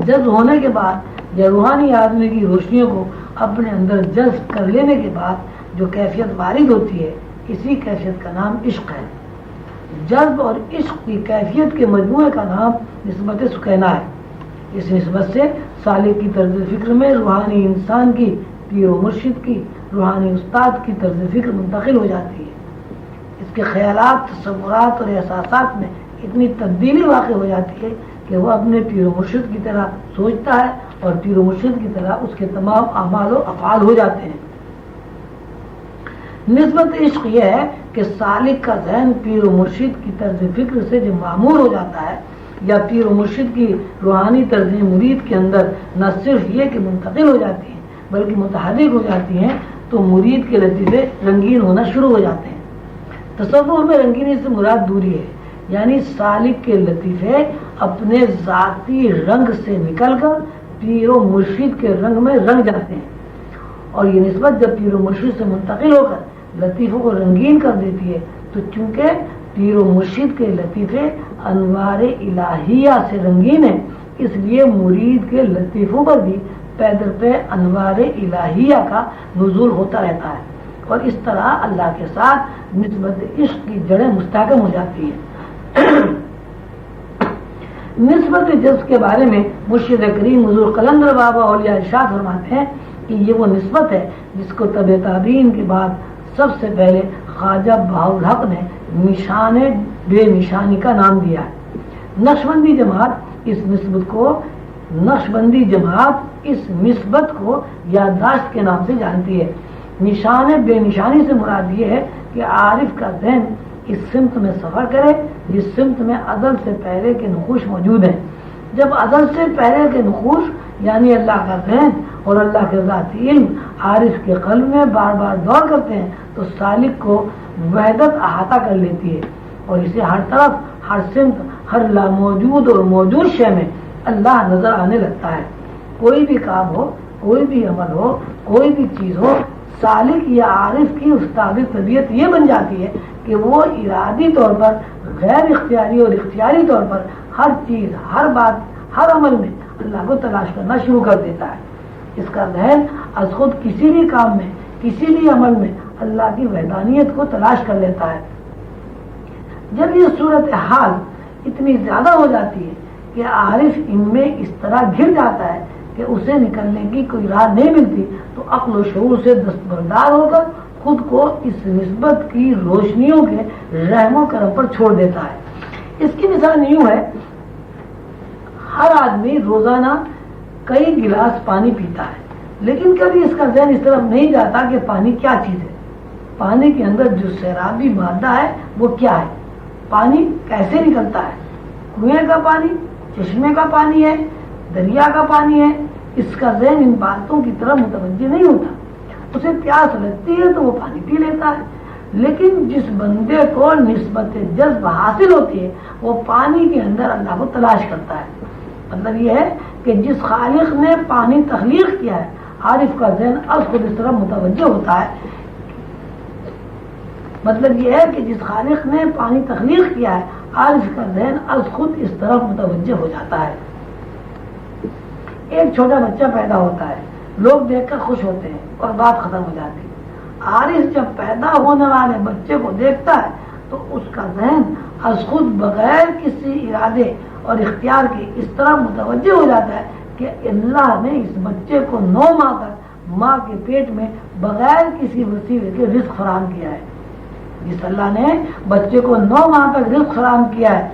جذب ہونے کے بعد یا روحانی آدمی کی روشنیوں کو اپنے اندر جذب کر لینے کے بعد جو کیفیت وارد ہوتی ہے، اسی کیفیت کا نام عشق ہے۔ جذب اور عشق کی کیفیت کے مجموعے کا نام نسبت سکینہ ہے۔ اس نسبت سے سالک کی طرز فکر میں روحانی انسان کی، پیر و مرشد کی، روحانی استاد کی طرز فکر منتقل ہو جاتی ہے۔ اس کے خیالات، تصورات اور احساسات میں اتنی تبدیلی واقع ہو جاتی ہے کہ وہ اپنے پیر و مرشد کی طرح سوچتا ہے اور پیر و مرشد کی طرح اس کے تمام اعمال و افعال ہو جاتے ہیں۔ نسبت عشق یہ ہے کہ سالک کا ذہن پیر و مرشد کی طرز فکر سے جو معمور ہو جاتا ہے، یا پیر و مرشد کی روحانی طرز مرید کے اندر نہ صرف یہ کہ منتقل ہو جاتی ہیں بلکہ متحرک ہو جاتی ہیں، تو مرید کے لطیفے رنگین ہونا شروع ہو جاتے ہیں۔ تصور میں رنگینی سے مراد دوری ہے، یعنی سالک کے لطیفے اپنے ذاتی رنگ سے نکل کر پیر و مرشد کے رنگ میں رنگ جاتے ہیں، اور یہ نسبت جب پیر و مرشد سے منتقل ہو کر لطیفوں کو رنگین کر دیتی ہے، تو چونکہ پیر و مرشد کے لطیفے انوار الہیہ سے رنگین ہیں، اس لیے مرید کے لطیفوں پر بھی پے در پے انوار الہیہ کا نزول ہوتا رہتا ہے، اور اس طرح اللہ کے ساتھ نسبت عشق کی جڑیں مستحکم ہو جاتی ہیں۔ نسبت جذب کے بارے میں مرشد کریم حضور قلندر بابا اولیاء ارشاد فرماتے ہیں کہ یہ وہ نسبت ہے جس کو تبع تابعین کے بعد سب سے پہلے خواجہ بہاءالحق نے نشان بے نشانی کا نام دیا ہے۔ نقشبندی جماعت اس نسبت کو نقش بندی جماعت اس نسبت کو یادداشت کے نام سے جانتی ہے۔ نشان بے نشانی سے مراد یہ ہے کہ عارف کا ذہن اس سمت میں سفر کرے جس سمت میں ازل سے پہلے کے نقوش موجود ہیں۔ جب ازل سے پہلے کے نقوش یعنی اللہ کا ذہن اور اللہ کے ذاتی علم عارف کے قلب میں بار بار دور کرتے ہیں تو سالک کو وحدت احاطہ کر لیتی ہے اور اسے ہر طرف، ہر سمت، ہر لاموجود اور موجود شے میں اللہ نظر آنے لگتا ہے۔ کوئی بھی کام ہو، کوئی بھی عمل ہو، کوئی بھی چیز ہو، سالک یا عارف کی استادی طبیعت یہ بن جاتی ہے کہ وہ ارادی طور پر، غیر اختیاری اور اختیاری طور پر ہر چیز، ہر بات، ہر عمل میں اللہ کو تلاش کرنا شروع کر دیتا ہے۔ اس کا ذہن از خود کسی بھی کام میں، کسی بھی عمل میں اللہ کی وحدانیت کو تلاش کر لیتا ہے۔ جب یہ صورتحال اتنی زیادہ ہو جاتی ہے کہ عارف ان میں اس طرح گر جاتا ہے کہ اسے نکلنے کی کوئی راہ نہیں ملتی تو عقل و شعور سے دستبردار ہو کر خود کو اس نسبت کی روشنیوں کے رحم و کرم پر چھوڑ دیتا ہے۔ اس کی مثال یوں ہے، ہر آدمی روزانہ کئی گلاس پانی پیتا ہے لیکن کبھی اس کا ذہن اس طرف نہیں جاتا کہ پانی کیا چیز ہے، پانی کے اندر جو سیرابی مادہ ہے وہ کیا ہے، پانی کیسے نکلتا ہے، کنویں کا پانی، چشمے کا پانی ہے، دریا کا پانی ہے۔ اس کا ذہن ان باتوں کی طرف متوجہ نہیں ہوتا، اسے پیاس لگتی ہے تو وہ پانی پی لیتا ہے۔ لیکن جس بندے کو نسبت جذب حاصل ہوتی ہے وہ پانی کے اندر اللہ کو تلاش کرتا ہے۔ مطلب یہ ہے کہ جس خالق نے پانی تخلیق کیا ہے عارف کا ذہن از خود اس طرف متوجہ ہوتا ہے۔ مطلب یہ ہے کہ جس خالق نے پانی تخلیق کیا ہے عارف کا ذہن از خود اس طرف متوجہ ہو جاتا ہے۔ ایک چھوٹا بچہ پیدا ہوتا ہے، لوگ دیکھ کر خوش ہوتے ہیں اور بات ختم ہو جاتی ہے۔ عارف جب پیدا ہونے والے بچے کو دیکھتا ہے تو اس کا ذہن از خود بغیر کسی ارادے اور اختیار کے اس طرح متوجہ ہو جاتا ہے کہ اللہ نے اس بچے کو 9 ماہ تک ماں کے پیٹ میں بغیر کسی وسیلے کے رزق فراہم کیا ہے۔ جس اللہ نے بچے کو 9 ماہ تک رزق فراہم کیا ہے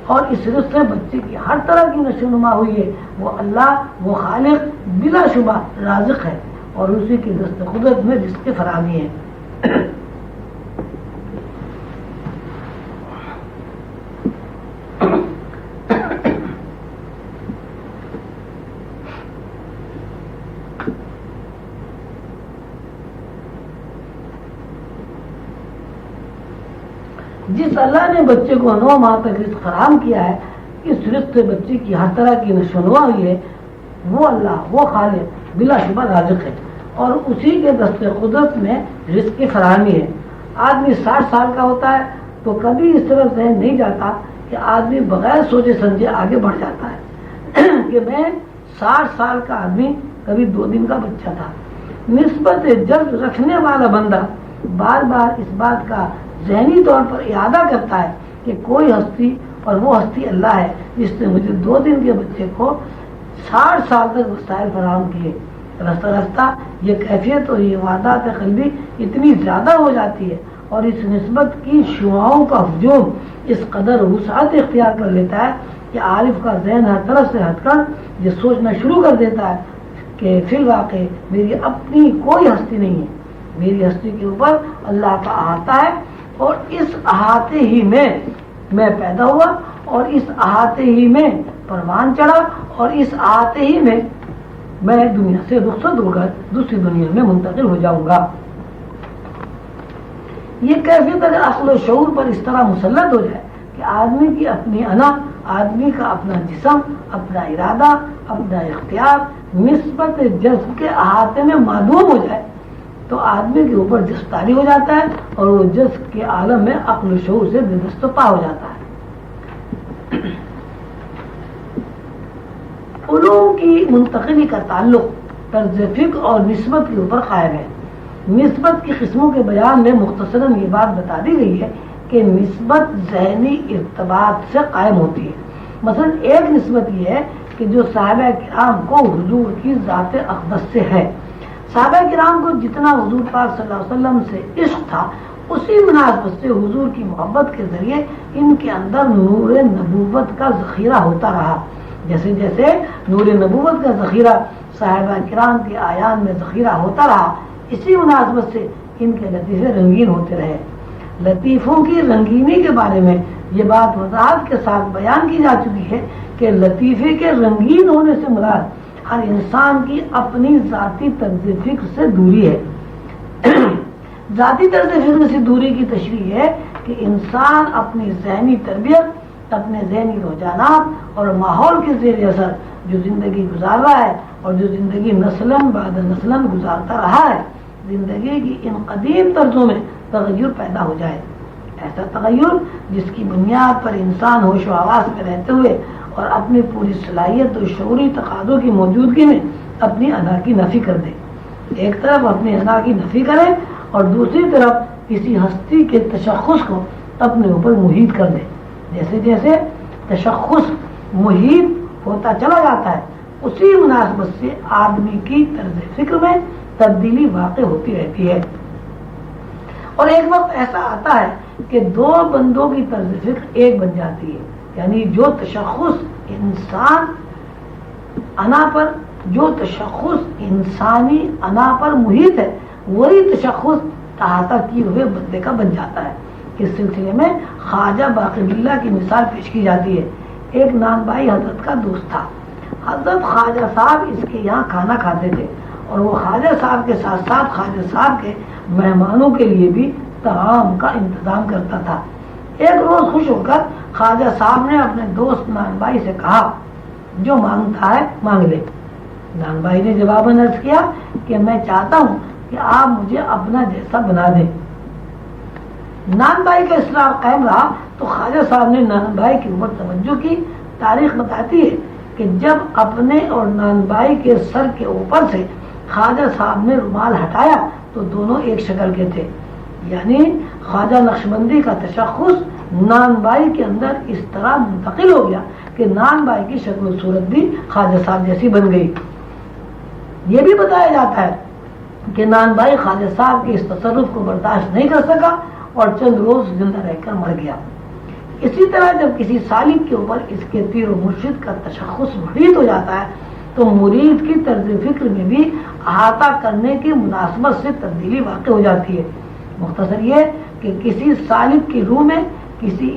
اور اس رزق سے بچے کی ہر طرح کی نشو نما ہوئی ہے، وہ اللہ، وہ خالق بلا شبہ رازق ہے اور اسی کی دست قدرت میں رزق کی فراہمی ہے۔ جس اللہ نے بچے کو 9 ماہ تک رزق فراہم کیا ہے، اس رزق سے بچے کی ہر طرح کی نشو نما ہوئی ہے، وہ اللہ، وہ خالق بلا شبہ رازق ہے اور اسی کے دست قدرت میں رزق کی فراہمی ہے۔ آدمی 60 سال کا ہوتا ہے تو کبھی اس طرف ذہن نہیں جاتا کہ آدمی بغیر سوچے سمجھے آگے بڑھ جاتا ہے کہ میں 60 سال کا آدمی کبھی 2 دن کا بچہ تھا۔ نسبت جذب رکھنے والا بندہ بار بار اس بات کا ذہنی طور پر اعادہ کرتا ہے کہ کوئی ہستی اور وہ ہستی اللہ ہے جس نے مجھے 2 دن کے بچے کو 60 سال تک وسائل فراہم کیے۔ رفتہ رفتہ یہ کیفیت اور یہ وعدات قلبی اتنی زیادہ ہو جاتی ہے اور اس نسبت کی شعاؤں کا ہجوم اس قدر وسعت اختیار کر لیتا ہے کہ عارف کا ذہن ہر طرف سے ہٹ کر یہ سوچنا شروع کر دیتا ہے کہ فی الواقع میری اپنی کوئی ہستی نہیں ہے، میری ہستی کے اوپر اللہ کا احاطہ ہے اور اس احاطے ہی میں میں پیدا ہوا اور اس احاطے ہی میں پروان چڑھا اور اس احاطے ہی میں میں دنیا سے رخصت ہو کر دوسری دنیا میں منتقل ہو جاؤں گا۔ یہ کیفیت اگر عقل و شعور پر اس طرح مسلط ہو جائے کہ آدمی کی اپنی انا، آدمی کا اپنا جسم، اپنا ارادہ، اپنا اختیار نسبت جذب کے احاطے میں معدوم ہو جائے تو آدمی کے اوپر جذب طاری ہو جاتا ہے اور وہ جذب کے عالم میں عقل و شعور سے بے دست و پا ہو جاتا ہے۔ علوم کی منتقلی کا تعلق طرز فکر اور نسبت کے اوپر قائم ہے۔ نسبت کی قسموں کے بیان میں مختصراً یہ بات بتا دی گئی ہے کہ نسبت ذہنی ارتباط سے قائم ہوتی ہے۔ مثلا ایک نسبت یہ ہے کہ جو صحابہ کرام کو حضور کی ذات اقدس سے ہے۔ صحابہ کرام کو جتنا حضور پاک صلی اللہ علیہ وسلم سے عشق تھا اسی مناسبت سے حضور کی محبت کے ذریعے ان کے اندر نور نبوت کا ذخیرہ ہوتا رہا۔ جیسے جیسے نور نبوت کا ذخیرہ صحابہ کرام کے آیان میں ذخیرہ ہوتا رہا، اسی مناسبت سے ان کے لطیفے رنگین ہوتے رہے۔ لطیفوں کی رنگینی کے بارے میں یہ بات وضاحت کے ساتھ بیان کی جا چکی ہے کہ لطیفے کے رنگین ہونے سے مراد ہر انسان کی اپنی ذاتی طرز فکر سے دوری ہے۔ ذاتی طرز فکر سے دوری کی تشریح ہے کہ انسان اپنی ذہنی تربیت، اپنے ذہنی رجحانات اور ماحول کے زیر اثر جو زندگی گزار رہا ہے اور جو زندگی نسلاً بعد نسلاً گزارتا رہا ہے، زندگی کی ان قدیم طرزوں میں تغیر پیدا ہو جائے۔ ایسا تغیر جس کی بنیاد پر انسان ہوش و حواس میں رہتے ہوئے اور اپنی پوری صلاحیت و شعوری تقاضوں کی موجودگی میں اپنی انا کی نفی کر دے۔ ایک طرف اپنی انا کی نفی کرے اور دوسری طرف کسی ہستی کے تشخص کو اپنے اوپر محیط کر دے۔ جیسے جیسے تشخص محیط ہوتا چلا جاتا ہے، اسی مناسبت سے آدمی کی طرز فکر میں تبدیلی واقع ہوتی رہتی ہے، اور ایک وقت ایسا آتا ہے کہ دو بندوں کی طرز فکر ایک بن جاتی ہے، یعنی جو تشخص انسانی انا پر محیط ہے وہی تشخص احاطہ کیے ہوئے بندے کا بن جاتا ہے۔ اس سلسلے میں خواجہ باقر باللہ کی مثال پیش کی جاتی ہے۔ ایک نان بھائی حضرت کا دوست تھا۔ حضرت خواجہ صاحب اس کے یہاں کھانا کھاتے تھے اور وہ خواجہ صاحب کے ساتھ ساتھ خواجہ صاحب کے مہمانوں کے لیے بھی طعام کا انتظام کرتا تھا۔ ایک روز خوش ہو کر خواجہ صاحب نے اپنے دوست نان بھائی سے کہا، جو مانگتا ہے مانگ لے۔ نان بھائی نے جواباً عرض کیا کہ میں چاہتا ہوں کہ آپ مجھے اپنا جیسا بنا دیں۔ نان بھائی کا اصرار قائم رہا تو خواجہ صاحب نے نان بھائی کی اوپر توجہ کی۔ تاریخ بتاتی ہے کہ جب اپنے اور نان بھائی کے سر کے اوپر سے خواجہ صاحب نے رومال ہٹایا تو دونوں ایک شکل کے تھے، یعنی خواجہ نقشبندی کا تشخص نان بھائی کے اندر اس طرح منتقل ہو گیا کہ نان بھائی کی شکل و صورت بھی خواجہ صاحب جیسی بن گئی۔ یہ بھی بتایا جاتا ہے کہ نان بھائی خواجہ صاحب کے اس تصرف کو برداشت نہیں کر سکا اور چند روز زندہ رہ کر مر گیا۔ اسی طرح جب کسی سالک کے اوپر اس کے پیر و مرشد کا تشخص محیط ہو جاتا ہے تو مرید کی طرز فکر میں بھی احاطہ کرنے کی مناسبت سے تبدیلی واقع ہو جاتی ہے۔ مختصر یہ کہ کسی سالک کی روح میں کسی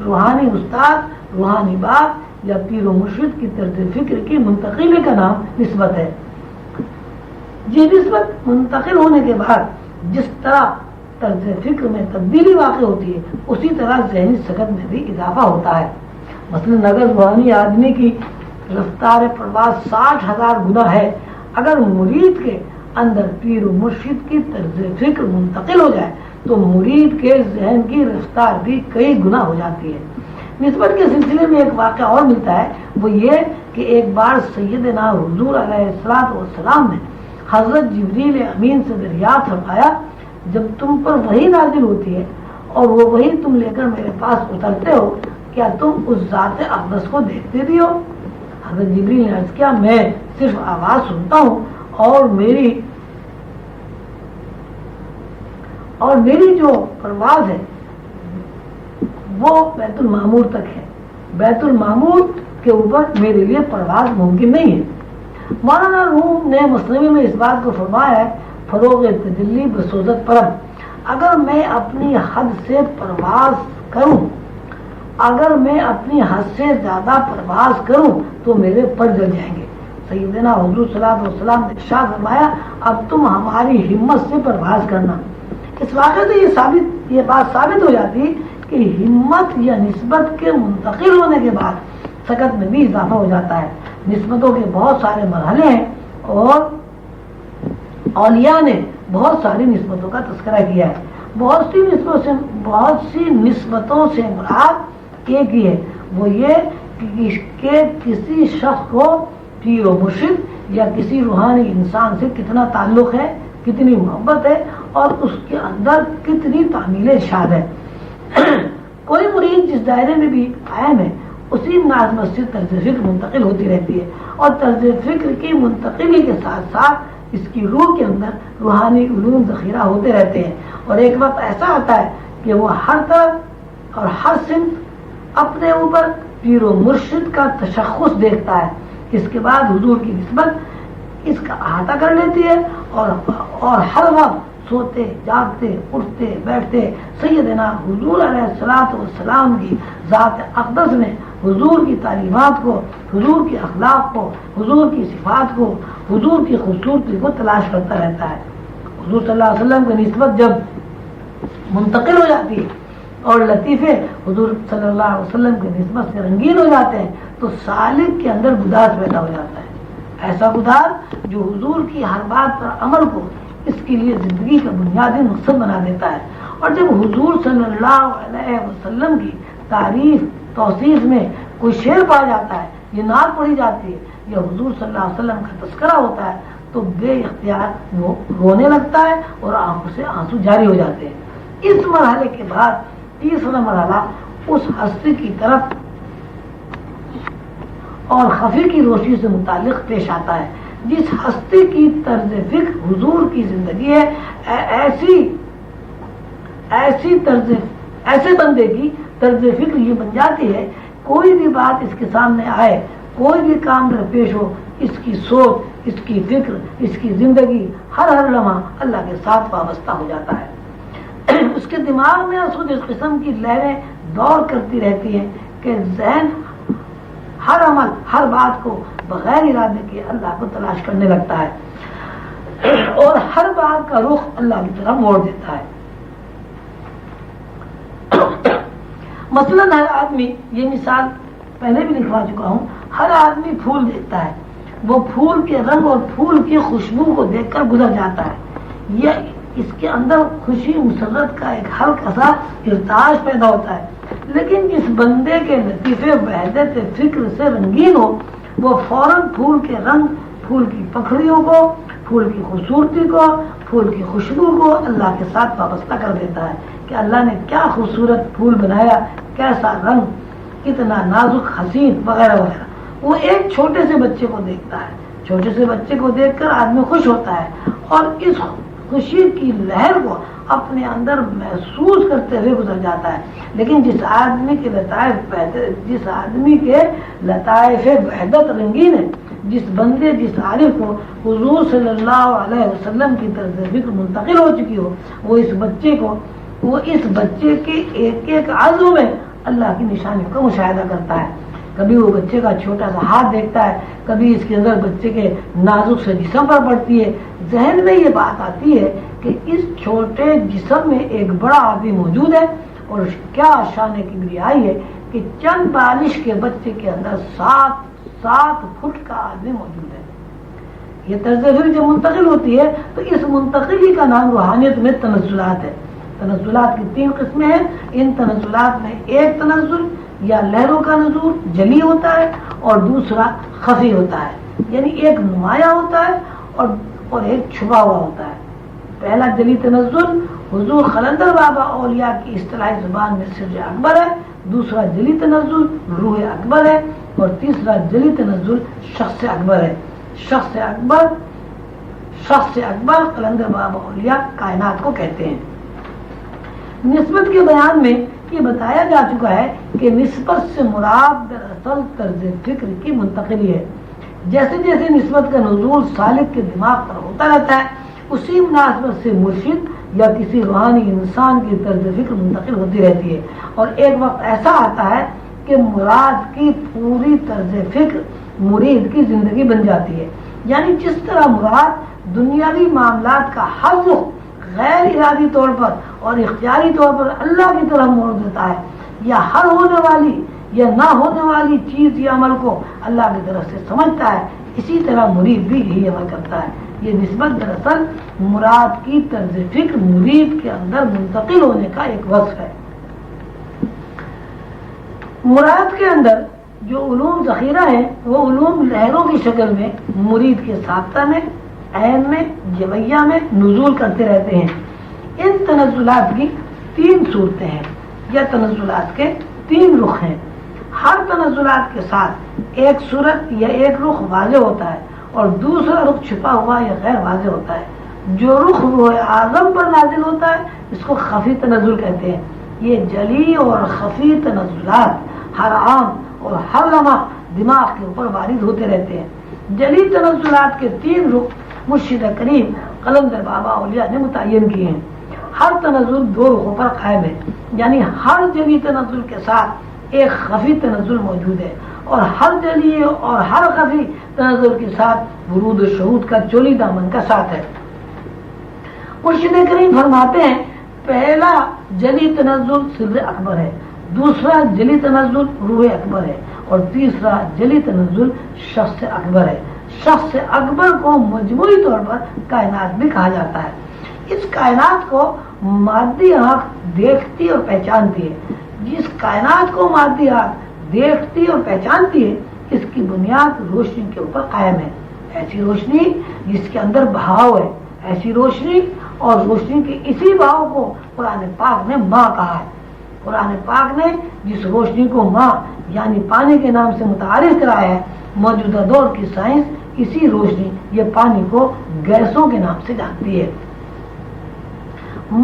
روحانی استاد، روحانی باپ یا پیر و مرشد کی طرز فکر کی منتقلی کا نام نسبت ہے۔ یہ نسبت منتقل ہونے کے بعد جس طرح طرز فکر میں تبدیلی واقع ہوتی ہے اسی طرح ذہنی سکت میں بھی اضافہ ہوتا ہے۔ مثلا اگر روحانی آدمی کی رفتار پرواز 60,000 گنا ہے، اگر مرید کے اندر پیر و مرشد کی طرز فکر منتقل ہو جائے تو مرید کے ذہن کی رفتار بھی کئی گنا ہو جاتی ہے۔ نسبت کے سلسلے میں ایک واقعہ اور ملتا ہے، وہ یہ کہ ایک بار سیدنا حضور علیہ السلام نے حضرت جبریل امین سے دریافت فرمایا، جب تم پر وحی نازل ہوتی ہے اور وہ وحی تم لے کر میرے پاس اترتے ہو، کیا تم اس ذات اقدس کو دیکھتے بھی ہو؟ حضرت جبریل نے عرض کیا، میں صرف آواز سنتا ہوں اور میری جو پرواز ہے وہ بیت المعمور تک ہے، بیت المعمور کے اوپر میرے لیے پرواز ممکن نہیں ہے۔ مولانا روم نے مثنوی میں اس بات کو فرمایا ہے، فروغ تجلی بسوزت پرم، اگر میں اپنی حد سے پرواز کروں، اگر میں اپنی حد سے زیادہ پرواز کروں تو میرے پر جل جائیں گے۔ سیدنا حضور صلی اللہ علیہ وسلم نے ارشاد فرمایا، اب تم ہماری ہمت سے پرواز کرنا۔ اس واقعے سے یہ بات ثابت ہو جاتی کہ ہمت یا نسبت کے منتقل ہونے کے بعد سکت میں بھی اضافہ ہو جاتا ہے۔ نسبتوں کے بہت سارے مرحلے ہیں اور اولیاء نے بہت ساری نسبتوں کا تذکرہ کیا ہے۔ بہت سی نسبتوں سے مراد ایک ہی ہے، وہ یہ کہ کسی شخص کو پیر و مرشد یا کسی روحانی انسان سے کتنا تعلق ہے، کتنی محبت ہے اور اس کے اندر کتنی تعمیل ارشاد ہے۔ کوئی مرید جس دائرے میں بھی قائم ہے اسی مناسبت سے طرز فکر منتقل ہوتی رہتی ہے، اور طرز فکر کی منتقلی کے ساتھ ساتھ اس کی روح کے اندر روحانی علوم ذخیرہ ہوتے رہتے ہیں، اور ایک وقت ایسا آتا ہے کہ وہ ہر طرف اور ہر سمت اپنے اوپر پیر و مرشد کا تشخص دیکھتا ہے، اس کے بعد حضور کی نسبت اس کا احاطہ کر لیتی ہے اور ہر وقت سوتے جاگتے اٹھتے بیٹھتے سیدنا حضور علیہ الصلوۃ والسلام کی ذات اقدس میں حضور کی تعلیمات کو، حضور کے اخلاق کو، حضور کی صفات کو، حضور کی خوبصورتی کو تلاش کرتا رہتا ہے۔ حضور صلی اللہ علیہ وسلم کی نسبت جب منتقل ہو جاتی ہے اور لطیفے حضور صلی اللہ علیہ وسلم کی نسبت سے رنگین ہو جاتے ہیں تو سالک کے اندر گداز پیدا ہو جاتا ہے، ایسا گداز جو حضور کی ہر بات پر عمل کو اس کے لیے زندگی کا بنیادی مقصد بنا دیتا ہے۔ اور جب حضور صلی اللہ علیہ وسلم کی تعریف توصیف میں کوئی شعر پایا جاتا ہے، یہ نعت پڑھی جاتی ہے یا حضور صلی اللہ علیہ وسلم کا تذکرہ ہوتا ہے تو بے اختیار وہ رونے لگتا ہے اور آنکھوں سے آنسو جاری ہو جاتے ہیں۔ اس مرحلے کے بعد تیسرا مرحلہ اس ہستی کی طرف اور خفی کی روشنی سے متعلق پیش آتا ہے جس ہستی کی طرز فکر حضور کی زندگی ہے، ایسے بندے کی طرز فکر یہ بن جاتی ہے، کوئی بھی بات اس کے سامنے آئے، کوئی بھی کام درپیش ہو، اس کی سوچ، اس کی فکر، اس کی زندگی ہر لمحہ اللہ کے ساتھ وابستہ ہو جاتا ہے۔ اس کے دماغ میں اسود اس قسم کی لہریں دور کرتی رہتی ہیں کہ ذہن ہر عمل، ہر بات کو بغیر ارادے کے اللہ کو تلاش کرنے لگتا ہے اور ہر بات کا رخ اللہ کی طرف موڑ دیتا ہے۔ مثلاً ہر آدمی، یہ مثال پہلے بھی لکھوا چکا ہوں، ہر آدمی پھول دیکھتا ہے، وہ پھول کے رنگ اور پھول کی خوشبو کو دیکھ کر گزر جاتا ہے، یہ اس کے اندر خوشی مسرت کا ایک ہلکا سا ارتعاش پیدا ہوتا ہے۔ لیکن جس بندے کے لطیفے وحدت فکر سے رنگین ہو وہ فوراً پھول کے رنگ، پھول کی پکھڑیوں کو، پھول کی خوبصورتی کو، پھول کی خوشبو کو اللہ کے ساتھ وابستہ کر دیتا ہے کہ اللہ نے کیا خوبصورت پھول بنایا، کیسا رنگ، کتنا نازک حسین وغیرہ وغیرہ۔ وہ ایک چھوٹے سے بچے کو دیکھتا ہے، چھوٹے سے بچے کو دیکھ کر آدمی خوش ہوتا ہے اور اس خوشی کی لہر کو اپنے اندر محسوس کرتے ہوئے گزر جاتا ہے۔ لیکن جس آدمی کے لطائف وحدت رنگین ہے، جس بندے، جس عارف کو حضور صلی اللہ علیہ وسلم کی طرز فکر منتقل ہو چکی ہو، وہ اس بچے کے ایک ایک عضو میں اللہ کی نشانیوں کا مشاہدہ کرتا ہے۔ کبھی وہ بچے کا چھوٹا سا ہاتھ دیکھتا ہے، کبھی اس کے اندر بچے کے نازک سے جسم پر پڑتی ہے، ذہن میں یہ بات آتی ہے کہ اس چھوٹے جسم میں ایک بڑا آدمی موجود ہے اور کیا شان کبریائی ہے کہ چند بالش کے بچے کے اندر 7 فٹ کا آدمی موجود ہے۔ یہ طرز فکر جب منتقل ہوتی ہے تو اس منتقلی کا نام روحانیت میں تنزلات ہے۔ تنزلات کی 3 قسمیں ہیں۔ ان تنزلات میں ایک تنزل یا لہروں کا نزول جلی ہوتا ہے اور دوسرا خفی ہوتا ہے، یعنی ایک نمایاں ہوتا ہے اور ایک چھپا ہوا ہوتا ہے۔ پہلا جلی تنزل حضور خلندر بابا اولیاء کی اصطلاحی زبان میں سر اکبر ہے، دوسرا جلی تنزل روح اکبر ہے اور تیسرا جلی تنزل شخص اکبر ہے۔ شخص اکبر خلندر بابا اولیاء کائنات کو کہتے ہیں۔ نسبت کے بیان میں یہ بتایا جا چکا ہے کہ نسبت سے مراد دراصل طرز فکر کی منتقلی ہے۔ جیسے جیسے نسبت کا نزول سالک کے دماغ پر ہوتا رہتا ہے، اسی مناسبت سے مرشد یا کسی روحانی انسان کی طرز فکر منتقل ہوتی رہتی ہے اور ایک وقت ایسا آتا ہے کہ مراد کی پوری طرز فکر مرید کی زندگی بن جاتی ہے۔ یعنی جس طرح مراد دنیاوی معاملات کا حل غیر ارادی طور پر اور اختیاری طور پر اللہ کی طرف موڑ دیتا ہے، یا ہر ہونے والی یا نہ ہونے والی چیز یا عمل کو اللہ کی طرف سے سمجھتا ہے، اسی طرح مرید بھی یہی عمل کرتا ہے۔ یہ نسبت دراصل مراد کی طرز فکر مرید کے اندر منتقل ہونے کا ایک وصف ہے۔ مراد کے اندر جو علوم ذخیرہ ہیں وہ علوم لہروں کی شکل میں مرید کے سابقہ میں، عین میں، جویہ میں نزول کرتے رہتے ہیں۔ ان تنزلات کی 3 صورتیں ہیں یا تنزلات کے 3 رخ ہیں۔ ہر تنزلات کے ساتھ ایک صورت یا ایک رخ واضح ہوتا ہے اور دوسرا رخ چھپا ہوا یا غیر واضح ہوتا ہے۔ جو رخ روح اعظم پر نازل ہوتا ہے اس کو خفی تنزل کہتے ہیں۔ یہ جلی اور خفی تنزلات ہر آن اور ہر لمحہ دماغ کے اوپر وارد ہوتے رہتے ہیں. جلی تنزلات کے 3 رخ مرشد کریم قلندر بابا اولیاء نے متعین کیے ہیں. ہر تنزل 2 رخوں پر قائم ہے، یعنی ہر جلی تنزل کے ساتھ ایک خفی تنزل موجود ہے، اور ہر جلی اور ہر خفی تنزل کے ساتھ ورود و شہود کا چولی دامن کا ساتھ ہے. مرشد کریم فرماتے ہیں پہلا جلی تنزل سر اکبر ہے، دوسرا جلی تنزل روح اکبر ہے، اور تیسرا جلی تنزل شخص اکبر ہے. شخص اکبر کو مجموعی طور پر کائنات بھی کہا جاتا ہے. اس کائنات کو مادی آنکھ دیکھتی اور پہچانتی ہے. جس کائنات کو مادی آنکھ دیکھتی اور پہچانتی ہے اس کی بنیاد روشنی کے اوپر قائم ہے. ایسی روشنی جس کے اندر بہاؤ ہے، ایسی روشنی، اور روشنی کے اسی بہاؤ کو قرآن پاک نے ماں کہا ہے. قرآن پاک نے جس روشنی کو ماں یعنی پانی کے نام سے متعارف کرایا ہے، موجودہ دور کی سائنس اسی روشنی یہ پانی کو گیسوں کے نام سے جانتی ہے.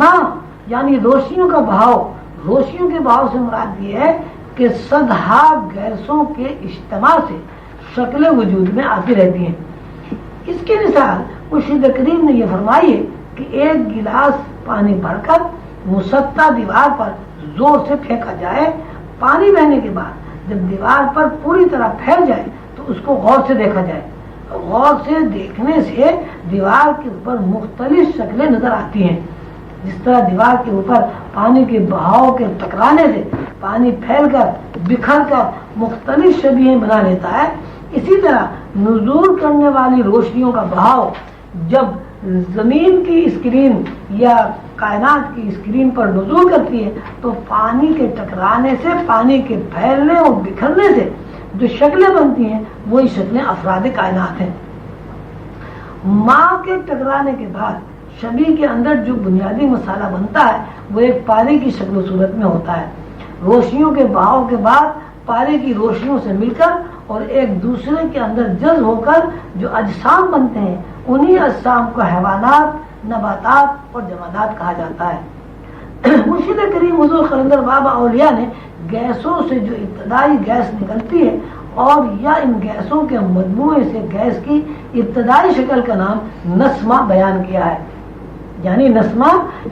ماں یعنی روشنیوں کا بہاؤ، روشنیوں کے بہاؤ سے مراد یہ ہے کہ صدہا گیسوں کے اجتماع سے شکلیں وجود میں آتی رہتی ہیں. اس کی مثال مرشد کریم نے یہ فرمائی ہے کہ ایک گلاس پانی بھر کر مسطح دیوار پر زور سے پھینکا جائے، پانی بہنے کے بعد جب دیوار پر پوری طرح پھیل جائے تو اس کو غور سے دیکھا جائے. غور سے دیکھنے سے دیوار کے اوپر مختلف شکلیں نظر آتی ہیں. جس طرح دیوار کے اوپر پانی کے بہاؤ کے ٹکرانے سے پانی پھیل کر بکھر کر مختلف شبیہیں بنا لیتا ہے، اسی طرح نزول کرنے والی روشنیوں کا بہاؤ جب زمین کی اسکرین یا کائنات کی اسکرین پر نزول کرتی ہے تو پانی کے ٹکرانے سے، پانی کے پھیلنے اور بکھرنے سے جو شکلیں بنتی ہیں وہی شکلیں افراد کائنات ہیں. ماں کے ٹکرانے کے بعد شبیہ کے اندر جو بنیادی مسالہ بنتا ہے وہ ایک پارے کی شکل و صورت میں ہوتا ہے. روشنیوں کے بہاؤ کے بعد پارے کی روشنیوں سے مل کر اور ایک دوسرے کے اندر جذب ہو کر جو اجسام بنتے ہیں انہی اجسام کو حیوانات، نباتات اور جمادات کہا جاتا ہے. مرشد کریم حضور قلندر بابا اولیاء نے گیسوں سے جو ابتدائی گیس نکلتی ہے اور یا ان گیسوں کے مجموعے سے گیس کی ابتدائی شکل کا نام نسمہ بیان کیا ہے. یعنی نسمہ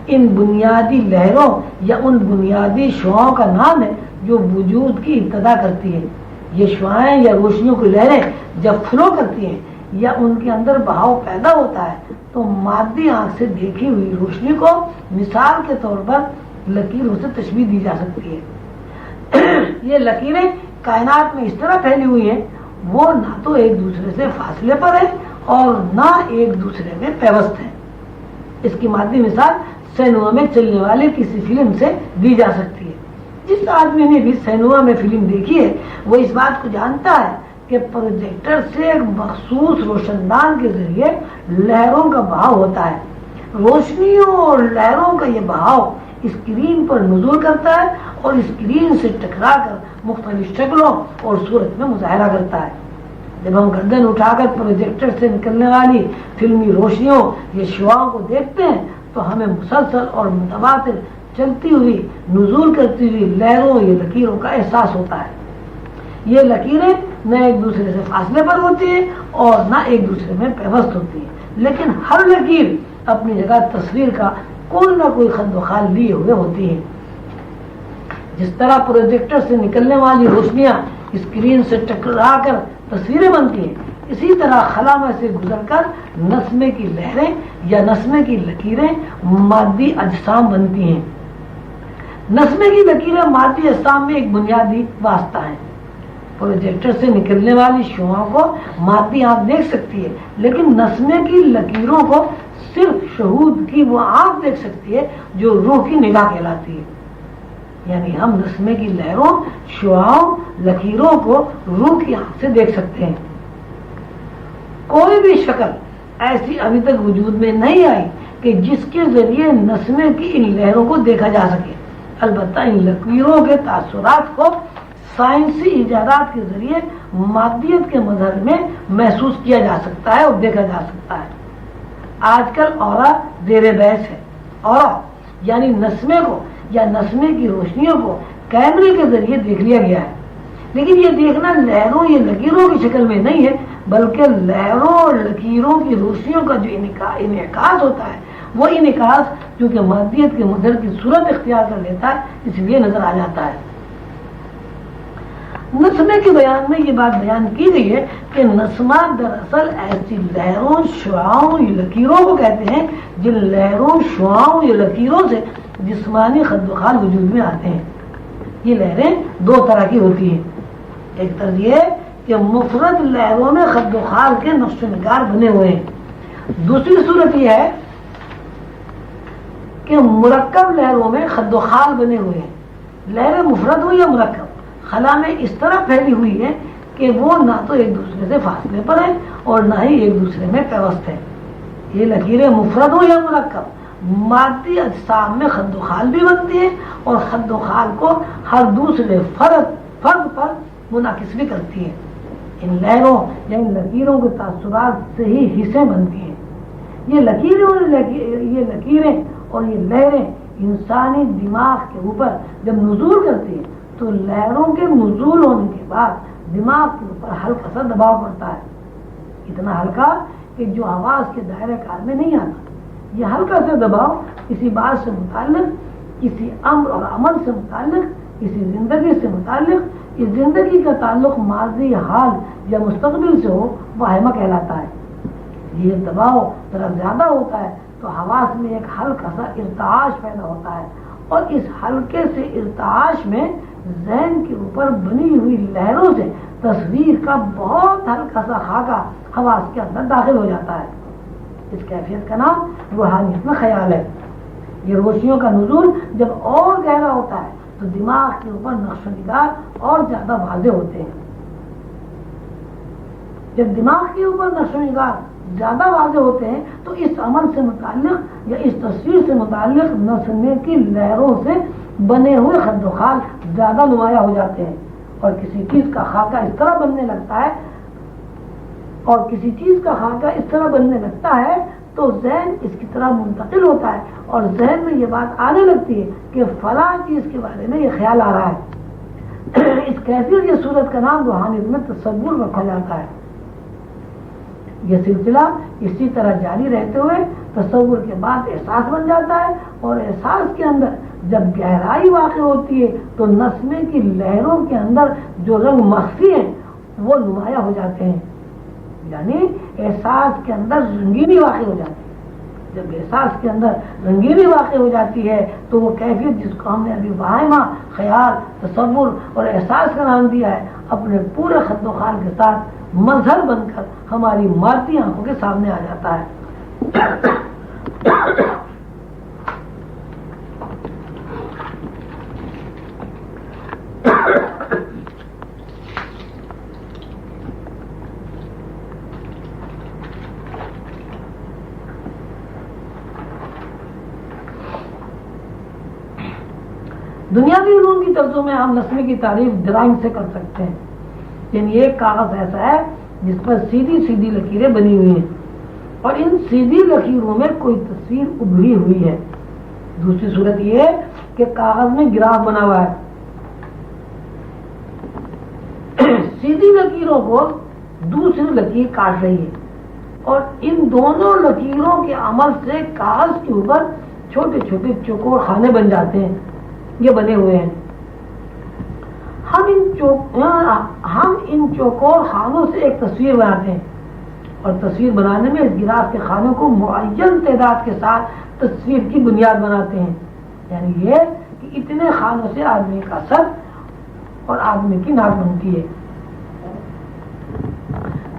ان بنیادی لہروں یا ان بنیادی شعاؤں کا نام ہے جو وجود کی ابتدا کرتی ہے. یہ شعائیں یا روشنیوں کی لہریں جب فلو کرتی ہیں یا ان کے اندر بہاؤ پیدا ہوتا ہے تو مادی آنکھ سے دیکھی ہوئی روشنی کو مثال کے طور پر لکیروں سے تشبیہ دی جا سکتی ہے. یہ لکیریں کائنات میں اس طرح پھیلی ہوئی ہیں وہ نہ تو ایک دوسرے سے فاصلے پر ہے اور نہ ایک دوسرے میں پیوست ہیں. اس کی مادی مثال سینما میں چلنے والے کسی فلم سے دی جا سکتی ہے. جس آدمی نے بھی سینما میں فلم دیکھی ہے وہ اس بات کو جانتا ہے کہ پروجیکٹر سے ایک مخصوص روشن دان کے ذریعے لہروں کا بہاؤ ہوتا ہے. روشنیوں اور لہروں کا یہ بہاؤ اسکرین پر نزول کرتا ہے اور اسکرین سے ٹکرا کر مختلف شکلوں اور صورت میں مظاہرہ کرتا ہے. جب ہم گردن اٹھا کر پروجیکٹر سے نکلنے والی فلمی روشنیوں یا شعاؤں کو دیکھتے ہیں تو ہمیں مسلسل اور متواتر چلتی ہوئی، نزول کرتی ہوئی لہروں یا لکیروں کا احساس ہوتا ہے. یہ لکیریں نہ ایک دوسرے سے فاصلے پر ہوتی ہیں اور نہ ایک دوسرے میں پیوست ہوتی ہیں، لیکن ہر لکیر اپنی جگہ تصویر کا کوئی نہ کوئی خد و خال لیے ہوئے ہوتی ہیں. جس طرح پروجیکٹر سے نکلنے والی روشنیاں اسکرین سے ٹکرا کر تصویریں بنتی ہیں، اسی طرح خلا میں سے گزر کر نسمے کی لہریں یا نسمے کی لکیریں مادی اجسام بنتی ہیں. نسمے کی لکیریں مادی اجسام میں ایک بنیادی واسطہ ہیں. پروجیکٹر سے نکلنے والی شعاؤں کو مادی آنکھ دیکھ سکتی ہے، لیکن نسمے کی لکیروں کو صرف شہود کی وہ آنکھ دیکھ سکتی ہے جو روح کی نگاہ کہلاتی ہے. یعنی ہم نسمے کی لہروں، شعاؤں، لکیروں کو روح کی آنکھ سے دیکھ سکتے ہیں. کوئی بھی شکل ایسی ابھی تک وجود میں نہیں آئی کہ جس کے ذریعے نسمے کی ان لہروں کو دیکھا جا سکے. البتہ ان لکیروں کے تاثرات کو سائنسی ایجادات کے ذریعے مادیت کے مظہر میں محسوس کیا جا سکتا ہے اور دیکھا جا سکتا ہے. آج کل اورا زیر بحث ہے. اورا یعنی نسمے کو یا نسمے کی روشنیوں کو کیمرے کے ذریعے دیکھ لیا گیا ہے. لیکن یہ دیکھنا لہروں یہ لکیروں کی شکل میں نہیں ہے، بلکہ لہروں اور لکیروں کی روشنیوں کا جو انعکاس ہوتا ہے، وہ انعکاس کیونکہ مادیت کے مظہر کی صورت اختیار کر لیتا ہے، اس لیے نظر آ جاتا ہے۔ نسمے کے بیان میں یہ بات بیان کی گئی ہے کہ نسمہ دراصل ایسی لہروں، شعاعوں یا لکیروں کو کہتے ہیں جن لہروں، شعاعوں یا لکیروں سے جسمانی خد و خال وجود میں آتے ہیں۔ یہ لہریں دو طرح کی ہوتی ہیں، ایک طرح یہ کہ مفرد لہروں میں خد و خال کے نقش و نگار بنے ہوئے ہیں، دوسری صورت یہ ہے کہ مرکب لہروں میں خد و خال بنے ہوئے ہیں۔ لہریں مفرد ہو یا مرکب خلا میں اس طرح پھیلی ہوئی ہے کہ وہ نہ تو ایک دوسرے سے فاصلے پر ہیں اور نہ ہی ایک دوسرے میں پیوست ہیں۔ یہ لکیریں مفرد ہو یا مرکب مادی اجسام میں خد و خال بھی بنتی ہیں اور خد و خال کو ہر دوسرے فرد پر منعکس بھی کرتی ہیں۔ ان لہروں یا ان لکیروں کے تاثرات سے ہی حصے بنتی ہیں۔ یہ لکیریں اور یہ لہریں انسانی دماغ کے اوپر جب نزول کرتی ہیں تو لہروں کے نزول ہونے کے بعد دماغ کے اوپر ہلکا سا دباؤ پڑتا ہے، اتنا ہلکا کہ جو آواز کے دائرہ کار میں نہیں آتا۔ یہ ہلکا سا دباؤ کسی بات سے متعلق، کسی امر اور عمل سے متعلق، کسی زندگی سے متعلق، اس زندگی کا تعلق ماضی، حال یا مستقبل سے ہو، وہ احمق کہلاتا ہے۔ یہ دباؤ ذرا زیادہ ہوتا ہے تو حواس میں ایک ہلکا سا ارتعاش پیدا ہوتا ہے، اور اس ہلکے سے ارتعاش میں ذہن کے اوپر بنی ہوئی لہروں سے تصویر کا بہت ہلکا سا خاکہ حواس کے اندر داخل ہو جاتا ہے۔ اس کیفیت کا نام روحانیت میں خیال ہے۔ یہ روشنیوں کا نزول جب اور گہرا ہوتا ہے تو دماغ کے اوپر نقش و نگار اور زیادہ واضح ہوتے ہیں۔ جب دماغ کے اوپر نقش و نگار زیادہ واضح ہوتے ہیں تو اس عمل سے متعلق یا اس تصویر سے متعلق نسمے کی لہروں سے بنے ہوئے خد و خال زیادہ نمایاں ہو جاتے ہیں، اور کسی چیز کا خاکہ اس طرح بننے لگتا ہے تو ذہن اس کی طرح منتقل ہوتا ہے اور ذہن میں یہ بات آنے لگتی ہے کہ فلاں چیز کے بارے میں یہ خیال آ رہا ہے۔ اس کیفیت یا صورت کا نام روحانیت میں تصور رکھا جاتا ہے۔ یہ سلسلہ اسی طرح جاری رہتے ہوئے تصور کے بعد احساس بن جاتا ہے، اور احساس کے اندر جب گہرائی واقع ہوتی ہے تو نسمے کی لہروں کے اندر جو رنگ مخفی ہیں وہ نمایاں ہو جاتے ہیں، یعنی احساس کے اندر رنگینی واقع ہو جاتی ہے۔ جب احساس کے اندر رنگینی واقع ہو جاتی ہے تو وہ کیفیت جس کو ہم نے ابھی واہمہ، خیال، تصور اور احساس کا نام دیا ہے، اپنے پورے خد و خال کے ساتھ مظہر بن کر ہماری مارتی آنکھوں کے سامنے آ جاتا ہے۔ دنیاوی علوم کی طرزوں میں ہم نسمے کی تعریف ڈرائنگ سے کر سکتے ہیں، یعنی ایک کاغذ ایسا ہے جس پر سیدھی سیدھی لکیریں بنی ہوئی ہیں اور ان سیدھی لکیروں میں کوئی تصویر ابھری ہوئی ہے۔ دوسری صورت یہ ہے کہ کاغذ میں گراف بنا ہوا ہے، سیدھی لکیروں کو دوسری لکیر کاٹ رہی ہے، اور ان دونوں لکیروں کے عمل سے کاغذ کے اوپر چھوٹے چھوٹے چوکور خانے بن جاتے ہیں، یہ بنے ہوئے ہیں۔ ہم ان چوکور خانوں سے ایک تصویر بناتے ہیں، اور تصویر بنانے میں اس گراف کے خانوں کو معین تعداد کے ساتھ تصویر کی بنیاد بناتے ہیں، یعنی یہ کہ اتنے خانوں سے آدمی کا سر اور آدمی کی ناک بنتی ہے۔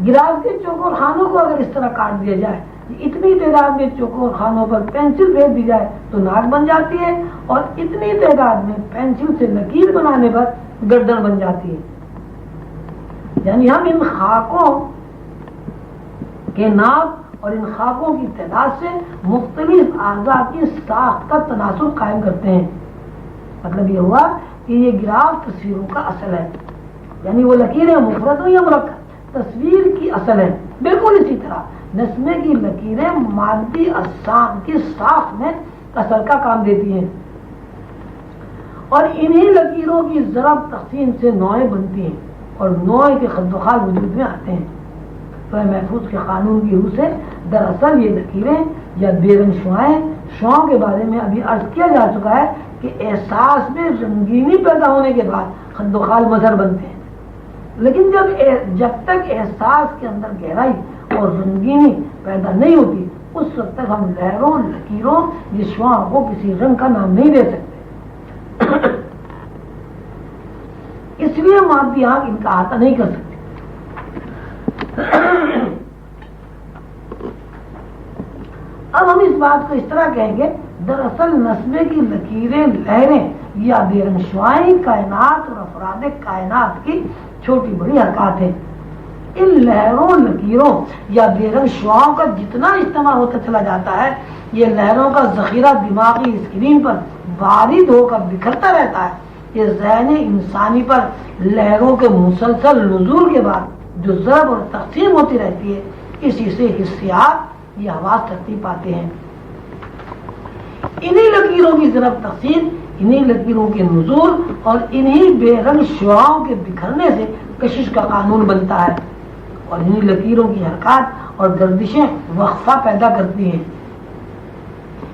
گراف کے چوکور خانوں کو اگر اس طرح کاٹ دیا جائے، اتنی تعداد میں چوکور خانوں پر پینسل پھیر دی جائے تو ناک بن جاتی ہے، اور اتنی تعداد میں پینسل سے لکیر بنانے پر گردن بن جاتی ہے۔ یعنی ہم ان خاکوں کے ناک اور ان خاکوں کی تعداد سے مختلف اعضاء کی ساخت کا تناسب قائم کرتے ہیں۔ مطلب یہ ہوا کہ یہ گراف تصویروں کا اصل ہے، یعنی وہ لکیریں مفرد ہوں یا مرکب تصویر کی اصل ہے۔ بالکل اسی طرح نسمے کی لکیریں مادی اجسام کی ساخت میں اثر کا کام دیتی ہیں، اور انہی لکیروں کی ضرب تقسیم سے نوعیں بنتی ہیں اور نوع کے خد و خال وجود میں آتے ہیں۔ تو محفوظ کے قانون کی روح سے دراصل یہ لکیریں یا بے رنگ شعاؤں کے بارے میں ابھی عرض کیا جا چکا ہے کہ احساس میں رنگینی پیدا ہونے کے بعد خد و خال مظہر بنتے ہیں، لیکن جب تک احساس کے اندر گہرائی اور رنگینی پیدا نہیں ہوتی اس وقت تک ہم لہروں، لکیروں یا شعاؤں کو کسی رنگ کا نام نہیں دے سکتے۔ اس لیے مادی آنکھ ان کا احاطہ نہیں کر سکتی۔ اب ہم اس بات کو اس طرح کہیں گے، دراصل نسمے کی لکیریں، لہریں یا بے رنگ شعاعیں کائنات اور افراد کائنات کی چھوٹی بڑی حرکات ہیں۔ ان لہروں، لکیروں یا بے رنگ شعاعوں کا جتنا استعمال ہوتا چلا جاتا ہے، یہ لہروں کا ذخیرہ دماغی اسکرین پر وارد ہو کر بکھرتا رہتا ہے۔ یہ ذہن انسانی پر لہروں کے مسلسل نزول کے بعد جو ضرب اور تقسیم ہوتی رہتی ہے، اسی سے حسیات یا حواس ترتیب پاتے ہیں۔ انہی لکیروں کی ضرب تقسیم، انہی لکیروں کے نزول اور انہی بے رنگ شعاعوں کے بکھرنے سے کشش کا قانون بنتا ہے، اور انہی لکیروں کی حرکات اور گردشیں وقفہ پیدا کرتی ہیں۔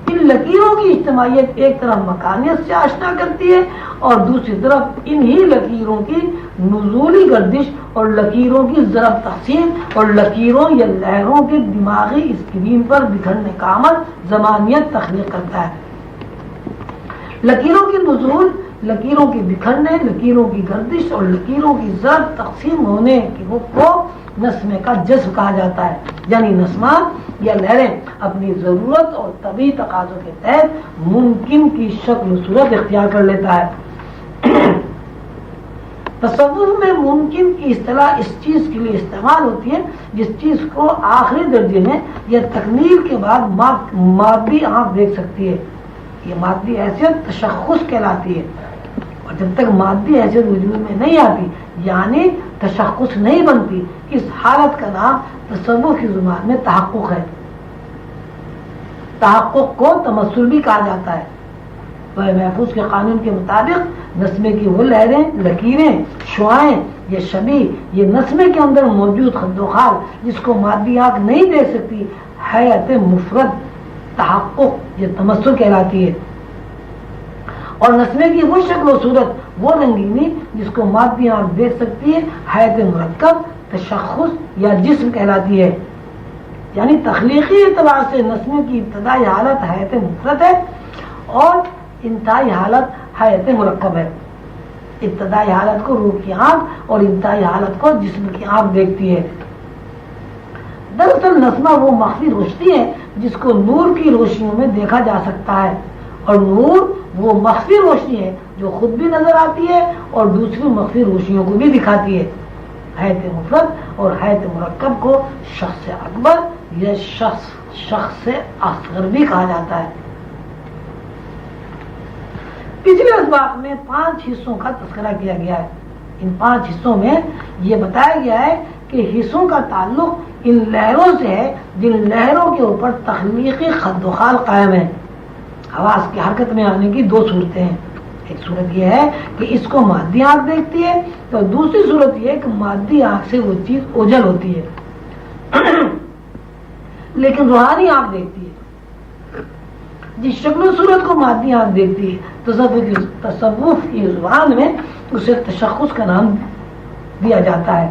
ان لکیروں کی اجتماعیت ایک طرف مکانیت سے آشنا کرتی ہے اور دوسری طرف انہی لکیروں کی نزولی گردش اور لکیروں کی ضرب تقسیم اور لکیروں یا لہروں کے دماغی اسکرین پر بکھرنے کا عمل زمانیت تخلیق کرتا ہے۔ لکیروں کی نزول، لکیروں کے بکھرنے، لکیروں کی گردش اور لکیروں کی ضرب تقسیم ہونے کو نسمے کا جذب کہا جاتا ہے، یعنی نسمہ یا لہریں اپنی ضرورت اور طبعی تقاضوں کے تحت ممکن کی شکل و صورت اختیار کر لیتا ہے۔ تصوف میں ممکن کی اصطلاح اس چیز کے لیے استعمال ہوتی ہے جس چیز کو آخری درجے میں یا تکمیل کے بعد مادی آنکھ دیکھ سکتی ہے۔ یہ مادی حیثیت تشخص کہلاتی ہے، اور جب تک مادی حیثیت وجود میں نہیں آتی یعنی تشخص نہیں بنتی، اس حالت کا نام تصوف کی زبان میں تحقق ہے۔ تحقق کو تمثل بھی کہا جاتا ہے۔ محفوظ کے قانون کے مطابق نسمے کی وہ لہریں، لکیریں، شعاعیں یا شبیہ یہ نسمے کے اندر موجود خد و خال جس کو مادی آنکھ نہیں دیکھ سکتی، حیات مفرد، تحقق یا تمثل کہلاتی ہے، اور نسمے کی وہ شکل و صورت، وہ رنگینی جس کو مادی آنکھ دیکھ سکتی ہے، حیات مرکب، تشخص یا جسم کہلاتی ہے۔ یعنی تخلیقی اعتبار سے نسمے کی ابتدائی حالت حیات مفرد ہے اور انتہائی حالت حیات مرکب ہے۔ ابتدائی حالت کو روح کی آنکھ اور انتہائی حالت کو جسم کی آنکھ دیکھتی ہے۔ دراصل نسمہ وہ مخفی روشنی ہے جس کو نور کی روشنیوں میں دیکھا جا سکتا ہے، اور نور وہ مخفی روشنی ہے جو خود بھی نظر آتی ہے اور دوسری مخفی روشنیوں کو بھی دکھاتی ہے۔ حیات مفرد اور حیات مرکب کو شخص اکبر یا شخص اصغر بھی کہا جاتا ہے۔ پچھلے اسباق میں 5 حصوں کا تذکرہ کیا گیا ہے۔ ان 5 حصوں میں یہ بتایا گیا ہے کہ حصوں کا تعلق ان لہروں سے ہے جن لہروں کے اوپر تخلیقی خد و خال قائم ہے۔ حواس کی حرکت میں آنے کی 2 صورتیں ہیں۔ ایک صورت یہ ہے کہ اس کو مادی آنکھ دیکھتی ہے، تو دوسری صورت یہ ہے کہ مادی آنکھ سے وہ چیز اوجھل ہوتی ہے لیکن روحانی آنکھ دیکھتی ہے۔ جس شکل و صورت کو مادی آنکھ دیکھتی ہے تصوف کی زبان میں اسے تشخص کا نام دیا جاتا ہے،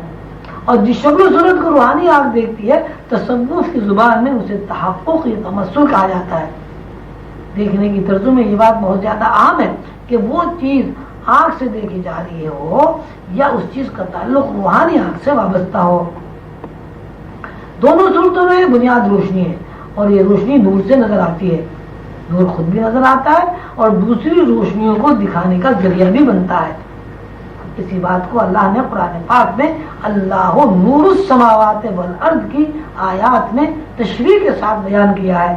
اور جس شکل و صورت کو روحانی آنکھ دیکھتی ہے تصوف کی زبان میں اسے تحقق یا تمثل کہا جاتا ہے۔ دیکھنے کی طرزوں میں یہ بات بہت زیادہ عام ہے کہ وہ چیز آنکھ سے دیکھی جا رہی ہو یا اس چیز کا تعلق روحانی آنکھ سے وابستہ ہو۔ دونوں صورتوں میں بنیاد روشنی ہے، اور یہ روشنی نور سے نظر آتی ہے۔ نور خود بھی نظر آتا ہے اور دوسری روشنیوں کو دکھانے کا ذریعہ بھی بنتا ہے۔ اسی بات کو اللہ نے قرآن پاک میں اللہ نور السماوات والارض کی آیات میں تشریح کے ساتھ بیان کیا ہے۔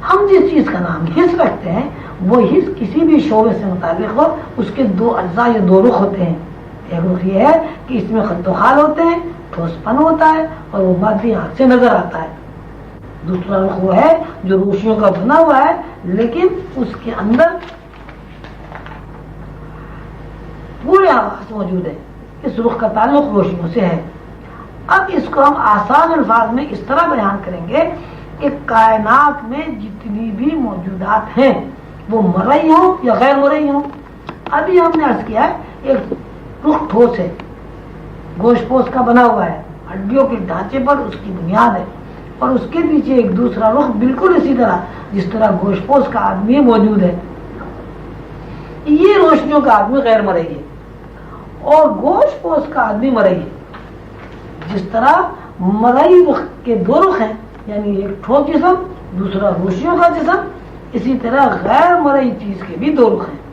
ہم جس چیز کا نام حس رکھتے ہیں وہ حس کسی بھی شعبے سے متعلق ہو، اس کے 2 اجزاء یا 2 رخ ہوتے ہیں۔ ایک رخ یہ ہے کہ اس میں خد و خال ہوتے ہیں، ٹھوس پن ہوتا ہے اور وہ مادی آنکھ سے نظر آتا ہے۔ دوسرا رخ وہ ہے جو روشنیوں کا بنا ہوا ہے لیکن اس کے اندر عکس موجود ہے، اس رخ کا تعلق روشنیوں سے ہے۔ اب اس کو ہم آسان الفاظ میں اس طرح بیان کریں گے کہ کائنات میں جتنی بھی موجودات ہیں وہ مرئی ہوں یا غیر مرئی ہوں۔ ابھی ہم نے عرض کیا ہے ایک رخ ٹھوس ہے، گوشت پوش کا بنا ہوا ہے، ہڈیوں کے ڈھانچے پر اس کی بنیاد ہے، اور اس کے پیچھے ایک دوسرا رخ بالکل اسی طرح جس طرح گوشت پوش کا آدمی موجود ہے۔ یہ روشنیوں کا آدمی غیر مرئی ہے اور گوشت پوش کا آدمی مرئی ہے۔ جس طرح مرئی رخ کے دو رخ ہیں، یعنی ایک ٹھوس جسم دوسرا روشنیوں کا جسم، اسی طرح غیر مرئی چیز کے بھی دو رخ ہیں۔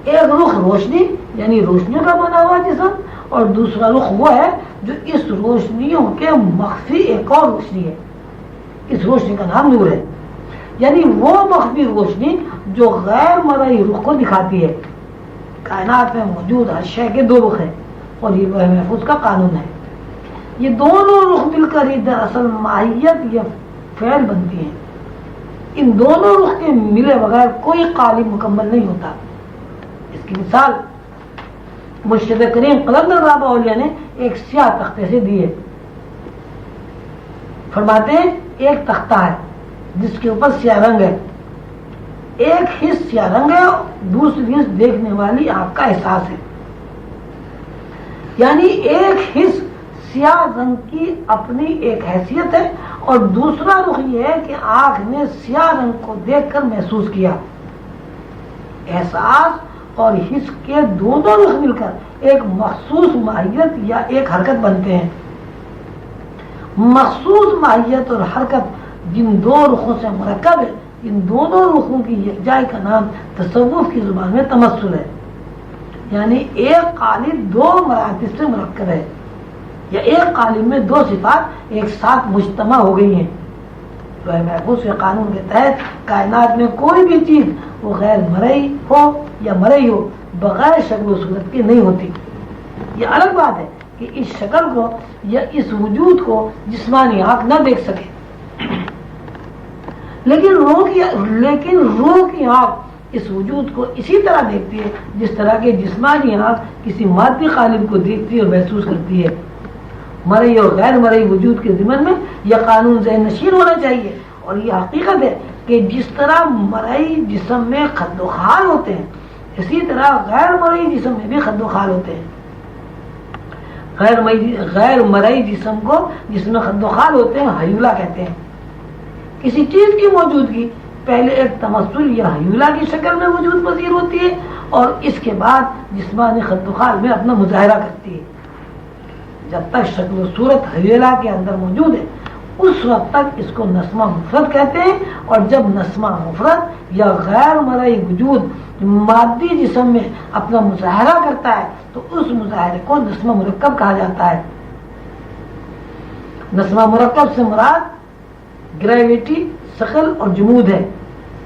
ایک رخ روشنی یعنی روشنیوں کا بنا ہوا جسم، اور دوسرا رخ وہ ہے جو اس روشنیوں کے مخفی ایک اور روشنی ہے۔ اس روشنی کا نام نور ہے، یعنی وہ مخفی روشنی جو غیر مرئی رخ کو دکھاتی ہے۔ کائنات میں موجود ہر شے کے دو رخ ہیں اور یہ لوح محفوظ کا قانون ہے۔ یہ دونوں رخ مل کر ہی دراصل ماہیت یا فعل بنتی ہیں۔ ان دونوں رخ کے ملے بغیر کوئی قالب مکمل نہیں ہوتا۔ اس کی مثال مرشد کریم قلندر بابا اولیاء نے ایک سیاہ تختے سے دی ہے۔ فرماتے ہیں ایک تختہ ہے جس کے اوپر سیاہ رنگ ہے، ایک حص سیاہ رنگ ہے، دوسری حص دیکھنے والی آنکھ کا احساس ہے۔ یعنی ایک حص سیاہ رنگ کی اپنی ایک حیثیت ہے اور دوسرا رخ یہ ہے کہ آنکھ نے سیاہ رنگ کو دیکھ کر محسوس کیا۔ احساس اور حس کے دونوں رخ مل کر ایک مخصوص ماہیت یا ایک حرکت بنتے ہیں۔ مخصوص ماہیت اور حرکت جن دو رخوں سے مرکب ہے، ان دونوں رخوں کی یکجائی کا نام تصوف کی زبان میں تمثل ہے۔ یعنی ایک قالب دو مراتب سے مرکب ہے، یا ایک قالب میں دو صفات ایک ساتھ مجتمع ہو گئی ہیں۔ لوح محفوظ کے قانون کے تحت کائنات میں کوئی بھی چیز وہ غیر مرئی ہو یا مرئی ہو بغیر شکل و صورت کے نہیں ہوتی۔ یہ الگ بات ہے کہ اس شکل کو یا اس وجود کو جسمانی آنکھ نہ دیکھ سکے، لیکن روح کی آنکھ اس وجود کو اسی طرح دیکھتی ہے جس طرح کہ جسمانی آنکھ کسی مادی قالب کو دیکھتی اور محسوس کرتی ہے۔ مرئی اور غیر مرئی وجود کے ضمن میں یہ قانون ذہن نشین ہونا چاہیے، اور یہ حقیقت ہے کہ جس طرح مرئی جسم میں خد و خال ہوتے ہیں اسی طرح غیر مرئی جسم میں بھی خد و خال ہوتے ہیں۔ غیر مرئی جسم کو جس میں خد و خال ہوتے ہیں ہیولا کہتے ہیں۔ کسی چیز کی موجودگی پہلے ایک تمثل یا ہیولا کی شکل میں وجود پذیر ہوتی ہے اور اس کے بعد جسمانی خد و خال میں اپنا مظاہرہ کرتی ہے۔ جب تک شکل و صورت ہیولا کے اندر موجود ہے اس وقت تک اس کو نسمہ مفرد کہتے ہیں، اور جب نسمہ مفرد یا غیر مرئی وجود مادی جسم میں اپنا مظاہرہ کرتا ہے تو اس مظاہرے کو نسمہ مرکب کہا جاتا ہے۔ نسمہ مرکب سے مراد گریویٹی، ثقل اور جمود ہے۔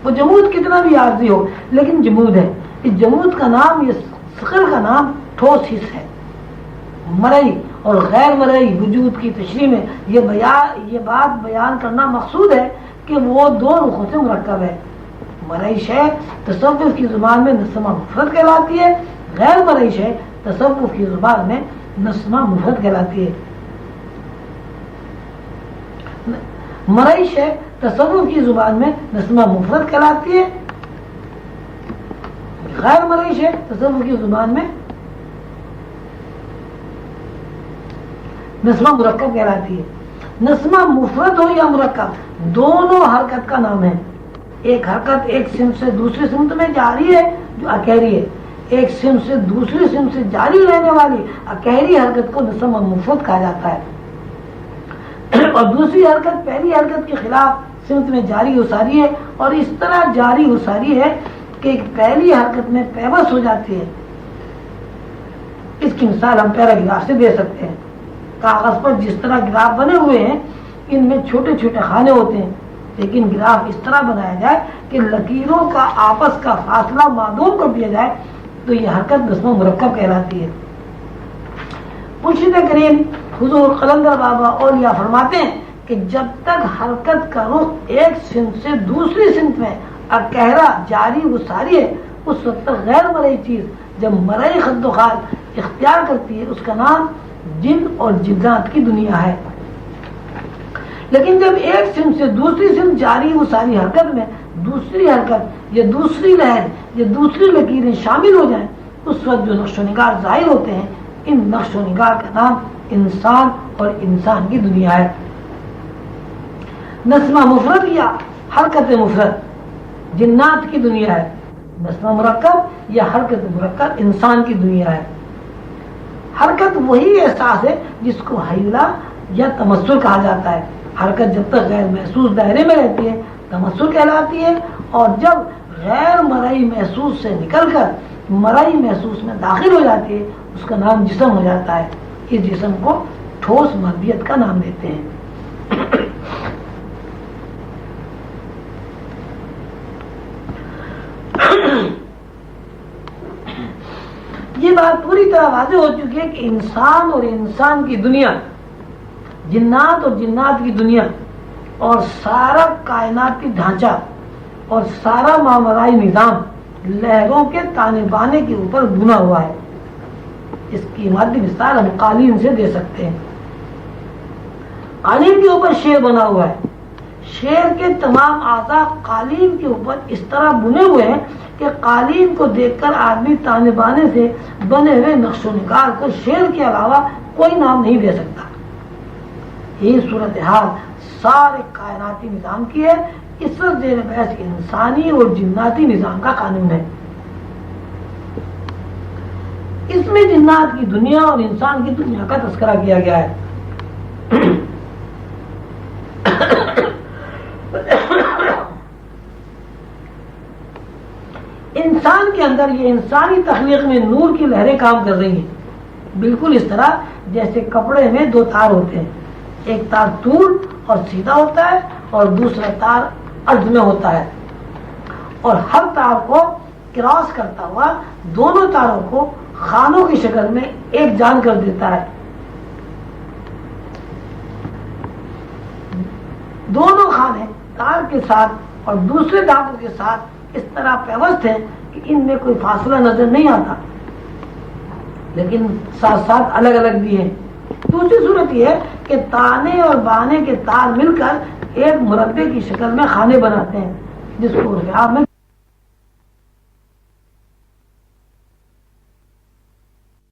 وہ جمود کتنا بھی عارضی ہو لیکن جمود ہے۔ اس جمود کا نام، یہ ثقل کا نام ٹھوس حص ہے۔ مرئی اور غیر مرئی وجود کی تشریح میں یہ بات بیان کرنا مقصود ہے کہ وہ دو رخوں سے مرکب ہے۔ مرئی شے تصوف کی زبان میں نسمہ مفرد کہلاتی ہے، غیر مرئی شے تصوف کی زبان میں نسمہ مفرد کہلاتی ہے۔ مرئی شے تصوف کی زبان میں نسمہ مفرد کہلاتی ہے، غیر مرئی شے تصوف کی زبان میں نسمہ مرکب کہلاتی ہے۔ نسمہ مفرد ہو یا مرکب دونوں حرکت کا نام ہے۔ ایک حرکت ایک سمت سے دوسری سمت میں جاری ہے جو اکہری ہے، ایک سمت سے دوسری سمت سے جاری رہنے والی اکہری حرکت کو نسمہ مفرد کہا جاتا ہے، اور دوسری حرکت پہلی حرکت کے خلاف سمت میں جاری و ساری ہے، اور اس طرح جاری و ساری ہے کہ پہلی حرکت میں پیوست ہو جاتی ہے۔ اس کی مثال ہم پیراگراف سے دے سکتے ہیں۔ کاغذ پر جس طرح گراف بنے ہوئے ہیں ان میں چھوٹے چھوٹے خانے ہوتے ہیں، لیکن گراف اس طرح بنایا جائے کہ لکیروں کا آپس کا فاصلہ معدوم کر دیا جائے تو یہ حرکت نسمہ مرکب کہلاتی ہے۔ مرشد کریم حضور قلندر بابا اولیاء فرماتے ہیں کہ جب تک حرکت کا رخ ایک سمت سے دوسری سمت میں اکہرا جاری و ساری ہے اس وقت تک غیر مرئی چیز جب مرئی خد و خال اختیار کرتی ہے اس کا نام جن اور جنات کی دنیا ہے. لیکن جب ایک سمت سے دوسری سمت جاری وہ ساری حرکت میں دوسری حرکت یا دوسری لہر یا دوسری لکیریں شامل ہو جائیں اس وقت جو نقش و نگار ظاہر ہوتے ہیں ان نقش و نگار کا نام انسان اور انسان کی دنیا ہے. نسمہ مفرد یا حرکت مفرد جنات کی دنیا ہے. نسمہ مرکب یا حرکت مرکب انسان کی دنیا ہے. حرکت وہی احساس ہے جس کو حیلہ یا تمثل کہا جاتا ہے. حرکت جب تک غیر محسوس دائرے میں رہتی ہے تمثل کہلاتی ہے اور جب غیر مرئی محسوس سے نکل کر مرئی محسوس میں داخل ہو جاتی ہے اس کا نام جسم ہو جاتا ہے. اس جسم کو ٹھوس مادیت کا نام دیتے ہیں. یہ بات پوری طرح واضح ہو چکی ہے کہ انسان اور انسان کی دنیا، جنات اور جنات کی دنیا اور سارا کائناتی ڈھانچہ اور سارا ماورائی نظام لہروں کے تانے بانے کے اوپر بنا ہوا ہے. اس کی مادی مثال ہم قالین سے دے سکتے ہیں. قالین کے اوپر شیر بنا ہوا ہے. شیر کے تمام اعضاء قالین کے اوپر اس طرح بنے ہوئے ہیں کہ قالین کو دیکھ کر آدمی تانے بانے سے بنے ہوئے نقش و نگار کو شیر کے علاوہ کوئی نام نہیں دے سکتا. یہی صورتحال سارے کائناتی نظام کی ہے. اس وقت زیر بحث انسانی اور جناتی نظام کا قانون ہے. اس میں جنات کی دنیا اور انسان کی دنیا کا تذکرہ کیا گیا ہے. انسان کے اندر یہ انسانی تخلیق میں نور کی لہریں کام کر رہی ہیں. بالکل اس طرح جیسے کپڑے میں دو تار ہوتے ہیں، ایک تار طول اور سیدھا ہوتا ہے اور دوسرا تار عرض میں ہوتا ہے، اور ہر تار کو کراس کرتا ہوا دونوں تاروں کو خانوں کی شکل میں ایک جان کر دیتا ہے. دونوں خانے تار کے ساتھ اور دوسرے دھاگوں کے ساتھ اس طرح پیوست ہیں کہ ان میں کوئی فاصلہ نظر نہیں آتا، لیکن ساتھ ساتھ الگ الگ بھی ہیں. دوسری صورت یہ ہے کہ تانے اور بانے کے تار مل کر ایک مربع کی شکل میں خانے بناتے ہیں جس کو عرف میں